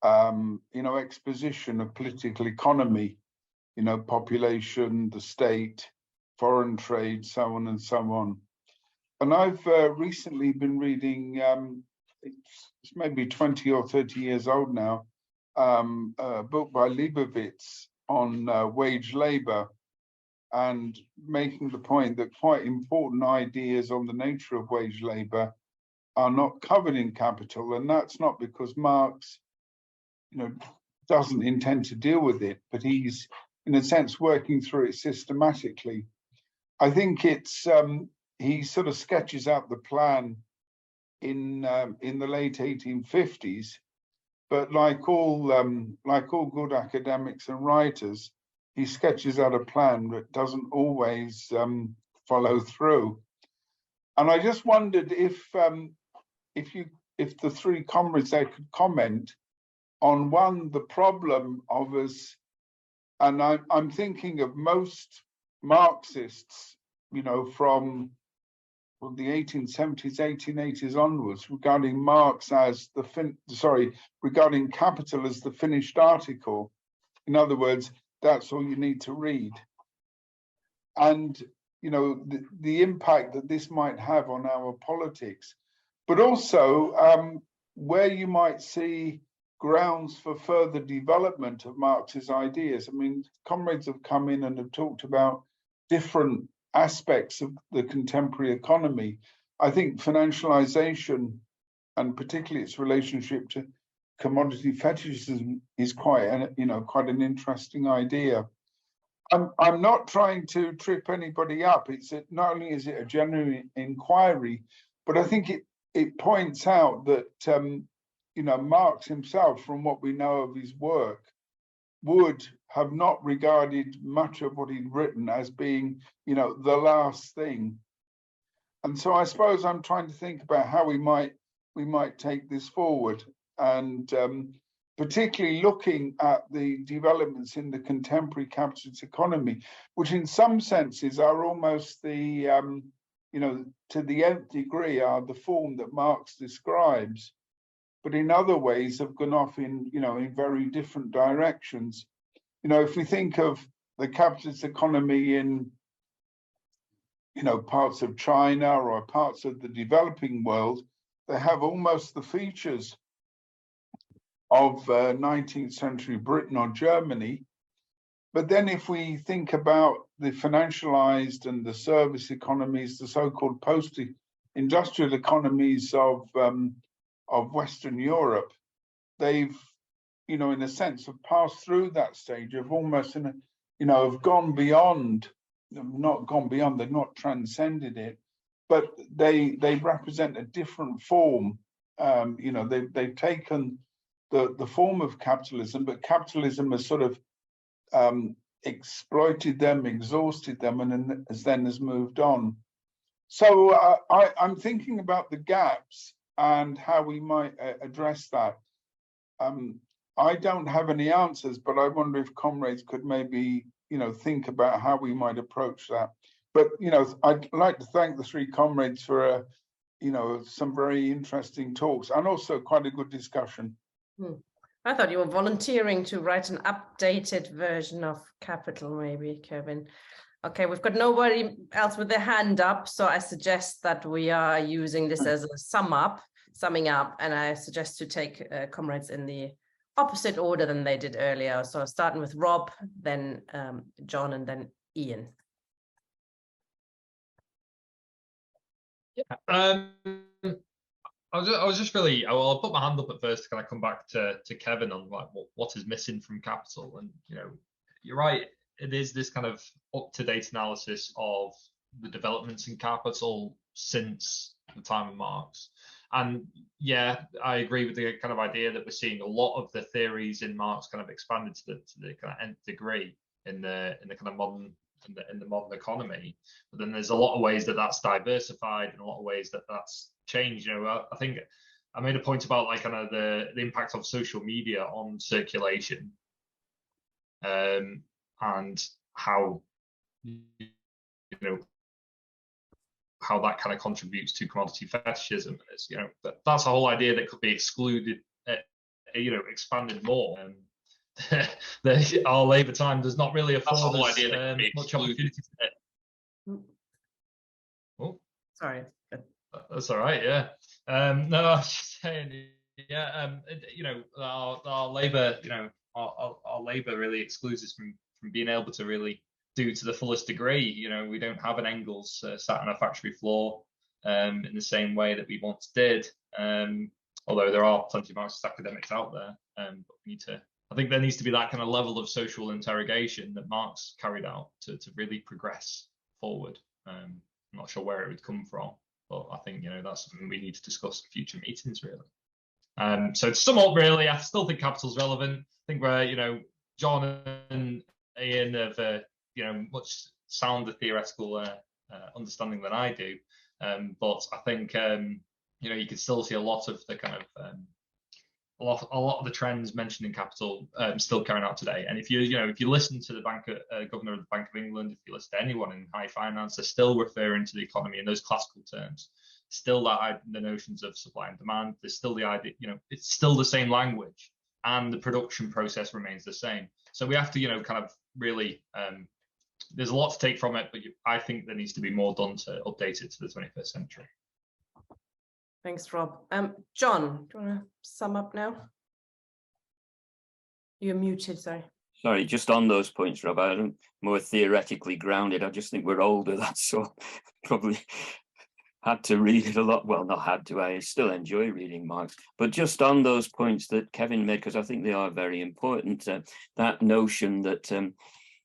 exposition of political economy, population, the state, foreign trade, so on and so on. And I've recently been reading, it's maybe 20 or 30 years old now, a book by Leibovitz on wage labor, and making the point that quite important ideas on the nature of wage labor are not covered in Capital. And that's not because Marx, doesn't intend to deal with it, but he's in a sense, working through it systematically. I think it's he sort of sketches out the plan in the late 1850s, but like all good academics and writers, he sketches out a plan that doesn't always follow through. And I just wondered if the three comrades there could comment on one, the problem of us, and I'm thinking of most Marxists, from the 1870s, 1880s onwards, regarding Marx as regarding capital as the finished article. In other words, that's all you need to read. And the impact that this might have on our politics, but also where you might see grounds for further development of Marx's ideas. I mean, comrades have come in and have talked about different aspects of the contemporary economy. I think financialization, and particularly its relationship to commodity fetishism, is quite an interesting idea. I'm not trying to trip anybody up. Not only is it a genuine inquiry, but I think it points out that Marx himself, from what we know of his work, would have not regarded much of what he'd written as being, the last thing. And so I suppose I'm trying to think about how we might take this forward, and particularly looking at the developments in the contemporary capitalist economy, which in some senses are almost the, to the nth degree, are the form that Marx describes, but in other ways have gone off in, in very different directions. If we think of the capitalist economy in, parts of China or parts of the developing world, they have almost the features of 19th century Britain or Germany. But then if we think about the financialized and the service economies, the so-called post-industrial economies of Western Europe, they've, in a sense, have passed through that stage of almost, have gone beyond, not gone beyond, they've not transcended it, but they represent a different form. They've taken the form of capitalism, but capitalism has sort of exploited them, exhausted them, and has moved on. So I'm thinking about the gaps and how we might address that. I don't have any answers, but I wonder if comrades could maybe, think about how we might approach that. But, I'd like to thank the three comrades for, some very interesting talks and also quite a good discussion. I thought you were volunteering to write an updated version of Capital, maybe, Kevin. Okay, we've got nobody else with their hand up, so I suggest that we are using this as a summing up, and I suggest to take comrades in the opposite order than they did earlier. So starting with Rob, then John, and then Ian. Yeah. I was just really, I'll put my hand up at first to kind of come back to Kevin on like what is missing from Capital. And you're right, it is this kind of up-to-date analysis of the developments in Capital since the time of Marx. And yeah, I agree with the kind of idea that we're seeing a lot of the theories in Marx kind of expanded to the kind of nth degree in the kind of modern economy. But then there's a lot of ways that that's diversified and a lot of ways that that's changed. I think I made a point about like kind of the impact of social media on circulation, and how how that kind of contributes to commodity fetishism. That's a whole idea that could be excluded, expanded more. Our labour time does not really afford us much opportunity. Oh, sorry. That's all right. Yeah. No, I was just saying. Yeah. Our labour, our labour really excludes us from being able to really do to the fullest degree. We don't have an Engels sat on a factory floor in the same way that we once did. Although there are plenty of Marxist academics out there, but we need to I think there needs to be that kind of level of social interrogation that Marx carried out to really progress forward. I'm not sure where it would come from, but I think, you know, that's something we need to discuss in future meetings, really. So to sum up, really, I still think capital's relevant. I think we're, you know, John and Ian have, you know, much sounder theoretical understanding than I do. But I think, you know, you can still see a lot of the kind of a lot of the trends mentioned in capital still carrying out today. And if you listen to the governor of the Bank of England, if you listen to anyone in high finance, they're still referring to the economy in those classical terms. Still the notions of supply and demand. There's still the idea, you know, it's still the same language, and the production process remains the same. So we have to, you know, kind of really, there's a lot to take from it, but I think there needs to be more done to update it to the 21st century. Thanks, Rob. John, do you want to sum up now? You're muted, sorry. Sorry, just on those points, Rob, I'm more theoretically grounded. I just think we're older, that's all. Probably had to read it a lot. Well, not had to, I still enjoy reading Marx. But just on those points that Kevin made, because I think they are very important, that notion that,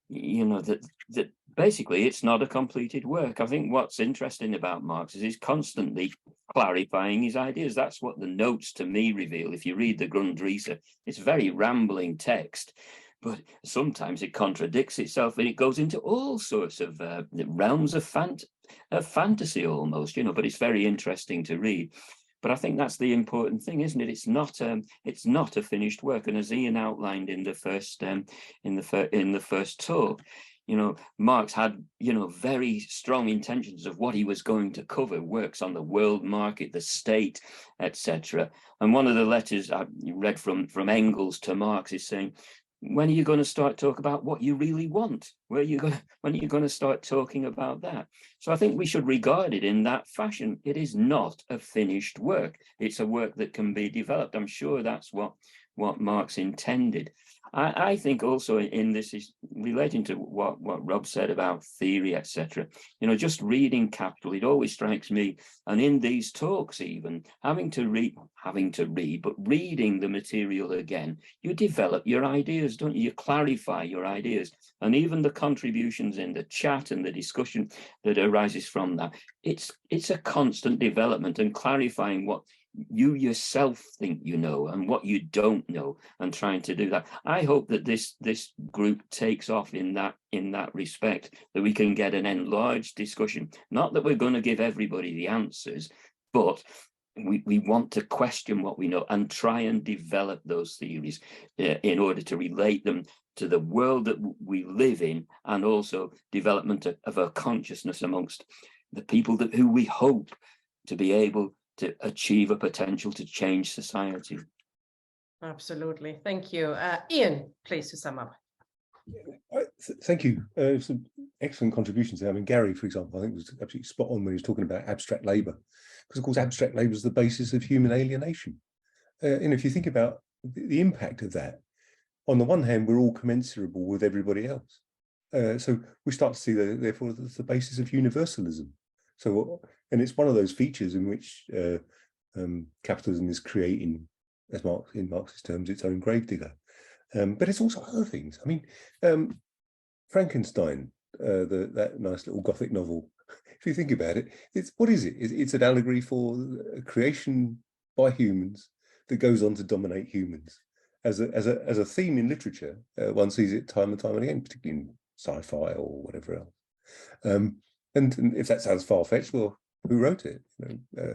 you know, that basically it's not a completed work. I think what's interesting about Marx is he's constantly clarifying his ideas. That's what the notes to me reveal. If you read the Grundrisse, it's very rambling text, but sometimes it contradicts itself, and it goes into all sorts of realms of fantasy almost, you know, but it's very interesting to read. But I think that's the important thing, isn't it? It's not a finished work. And as Ian outlined in the first talk, you know, Marx had, you know, very strong intentions of what he was going to cover, works on the world market, the state, etc. And one of the letters I read from Engels to Marx is saying, when are you going to start talking about what you really want? When are you going to start talking about that? So I think we should regard it in that fashion. It is not a finished work. It's a work that can be developed. I'm sure that's what Marx intended. I think also in this is relating to what Rob said about theory, etc. You know, just reading Capital, it always strikes me, and in these talks even, having to read, but reading the material again, you develop your ideas, don't you? You clarify your ideas. And even the contributions in the chat and the discussion that arises from that, it's a constant development and clarifying what you yourself think you know and what you don't know, and trying to do that. I hope that this group takes off in that respect, that we can get an enlarged discussion. Not that we're going to give everybody the answers, but we want to question what we know and try and develop those theories in order to relate them to the world that we live in, and also development of a consciousness amongst the people who we hope to be able to achieve a potential to change society. Absolutely. Thank you. Ian, please, to sum up. Thank you. Some excellent contributions there. I mean, Gary, for example, I think was absolutely spot on when he was talking about abstract labour, because of course abstract labour is the basis of human alienation. And if you think about the impact of that, on the one hand, we're all commensurable with everybody else. So we start to see that, therefore, that's the basis of universalism. So, and it's one of those features in which capitalism is creating, as in Marx's terms, its own gravedigger. But it's also other things. I mean, Frankenstein, that nice little Gothic novel, if you think about it, what is it? It's an allegory for creation by humans that goes on to dominate humans. As a theme in literature, one sees it time and time again, particularly in sci-fi or whatever else. And if that sounds far-fetched, well, who wrote it? You know,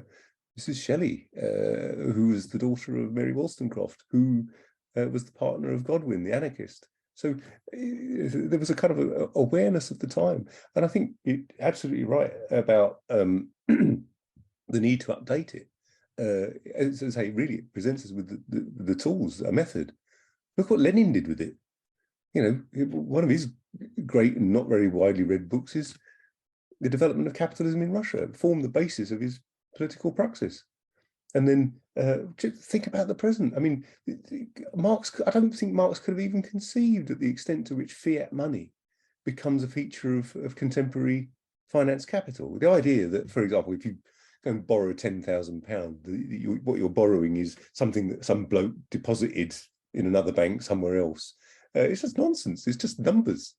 Mrs. Shelley, who was the daughter of Mary Wollstonecraft, who was the partner of Godwin, the anarchist. So there was a kind of awareness of the time. And I think you're absolutely right about the need to update it. As I say, really, it presents us with the tools, a method. Look what Lenin did with it. You know, one of his great and not very widely read books is The Development of Capitalism in Russia. It formed the basis of his political praxis. And then think about the present. I mean, Marx, I don't think Marx could have even conceived at the extent to which fiat money becomes a feature of contemporary finance capital. The idea that, for example, if you go and borrow £10,000, what you're borrowing is something that some bloke deposited in another bank somewhere else. It's just nonsense. It's just numbers.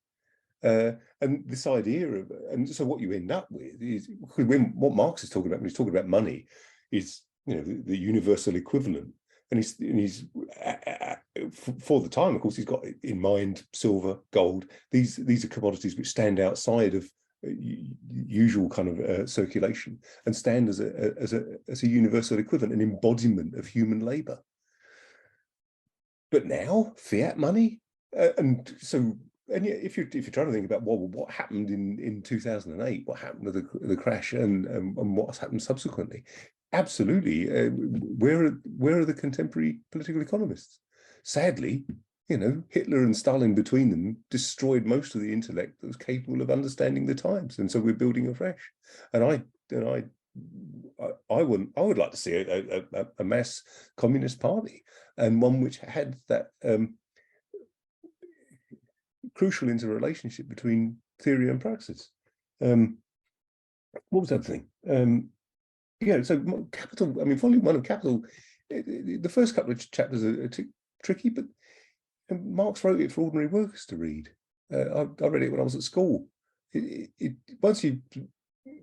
And this idea of, and so what you end up with is, what Marx is talking about when he's talking about money is, the universal equivalent. And he's for the time, of course, he's got in mind silver, gold. These are commodities which stand outside of usual kind of circulation and stand as a universal equivalent, an embodiment of human labor. But now fiat money, and yet if you're trying to think about what happened in 2008, what happened with the crash, and what's happened subsequently, absolutely, where are the contemporary political economists? Sadly, Hitler and Stalin between them destroyed most of the intellect that was capable of understanding the times, and so we're building afresh. And I would like to see a mass communist party, and one which had that crucial interrelationship between theory and praxis. What was that thing? So Capital. I mean, volume 1 of Capital. The first couple of chapters are tricky, but Marx wrote it for ordinary workers to read. I read it when I was at school. Once you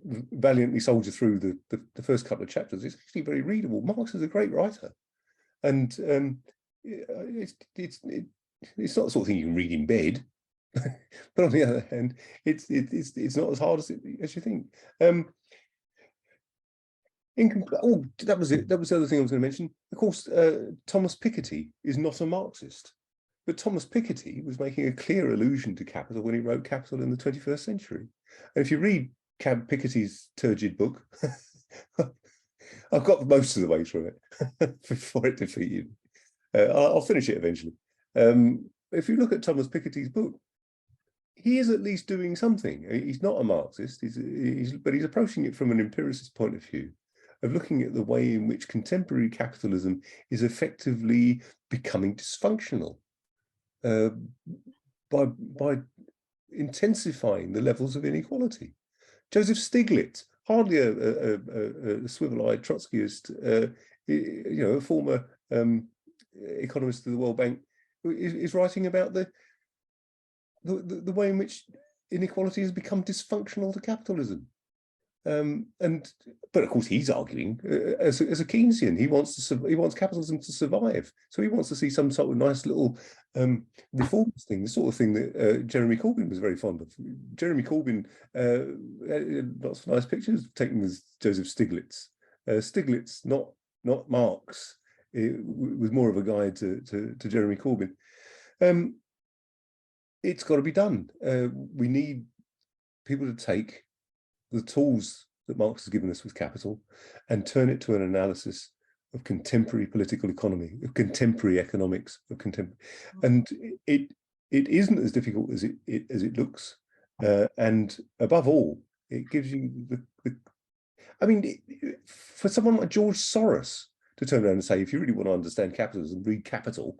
valiantly soldier through the first couple of chapters, it's actually very readable. Marx is a great writer, and it's not the sort of thing you can read in bed. But on the other hand, it's not as hard as you think. That was it. That was the other thing I was going to mention. Of course, Thomas Piketty is not a Marxist, but Thomas Piketty was making a clear allusion to capital when he wrote Capital in the 21st century. And if you read Piketty's turgid book, I've got most of the way through it before it defeated. I'll finish it eventually. If you look at Thomas Piketty's book, he is at least doing something. He's not a Marxist, but he's approaching it from an empiricist point of view, of looking at the way in which contemporary capitalism is effectively becoming dysfunctional by intensifying the levels of inequality. Joseph Stiglitz, hardly a swivel-eyed Trotskyist, a former economist of the World Bank, is writing about the way in which inequality has become dysfunctional to capitalism. But of course he's arguing as a Keynesian, he wants capitalism to survive, so he wants to see some sort of nice little reforms thing, the sort of thing that Jeremy Corbyn was very fond of. Jeremy Corbyn lots of nice pictures taken with Joseph Stiglitz. Stiglitz, not Marx. It was more of a guide to Jeremy Corbyn. It's got to be done. We need people to take the tools that Marx has given us with Capital and turn it to an analysis of contemporary political economy, of contemporary economics, and it isn't as difficult as it looks. And above all, it gives you for someone like George Soros to turn around and say, if you really want to understand capitalism, read Capital.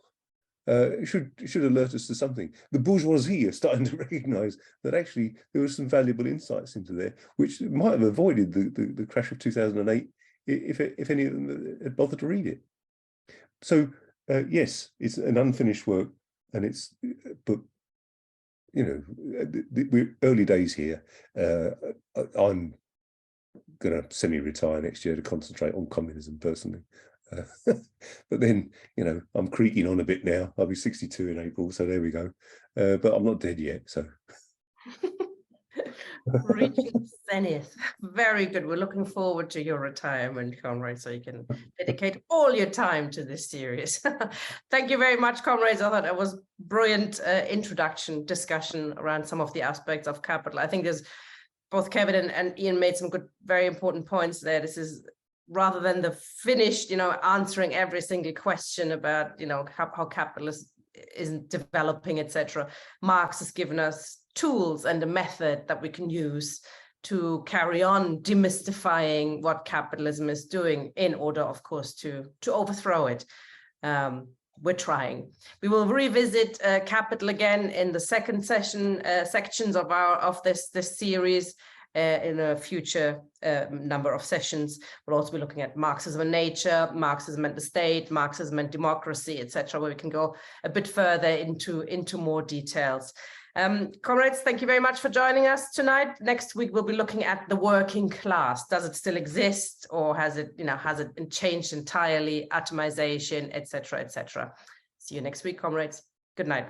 It should alert us to something. The bourgeoisie are starting to recognise that actually there were some valuable insights into there, which might have avoided the crash of 2008 if any of them had bothered to read it. So yes, it's an unfinished work, and but we're early days here. I'm going to semi-retire next year to concentrate on communism personally. But then, I'm creaking on a bit now. I'll be 62 in April, so there we go. But I'm not dead yet, so. Reaching zenith. Very good. We're looking forward to your retirement, Conrad, so you can dedicate all your time to this series. Thank you very much, comrades. I thought it was brilliant introduction discussion around some of the aspects of capital. I think there's both Kevin and Ian made some good, very important points there. This is rather than the finished, answering every single question about, how capitalism isn't developing, etc. Marx has given us tools and a method that we can use to carry on demystifying what capitalism is doing in order, of course, to overthrow it. We're trying. We will revisit capital again in the second sections of this series. in a future number of sessions. We'll also be looking at Marxism and nature, Marxism and the state, Marxism and democracy, etc., where we can go a bit further into more details. Comrades, thank you very much for joining us tonight. Next week, we'll be looking at the working class. Does it still exist, or has it changed entirely? Atomization, etc., etc. See you next week, comrades. Good night.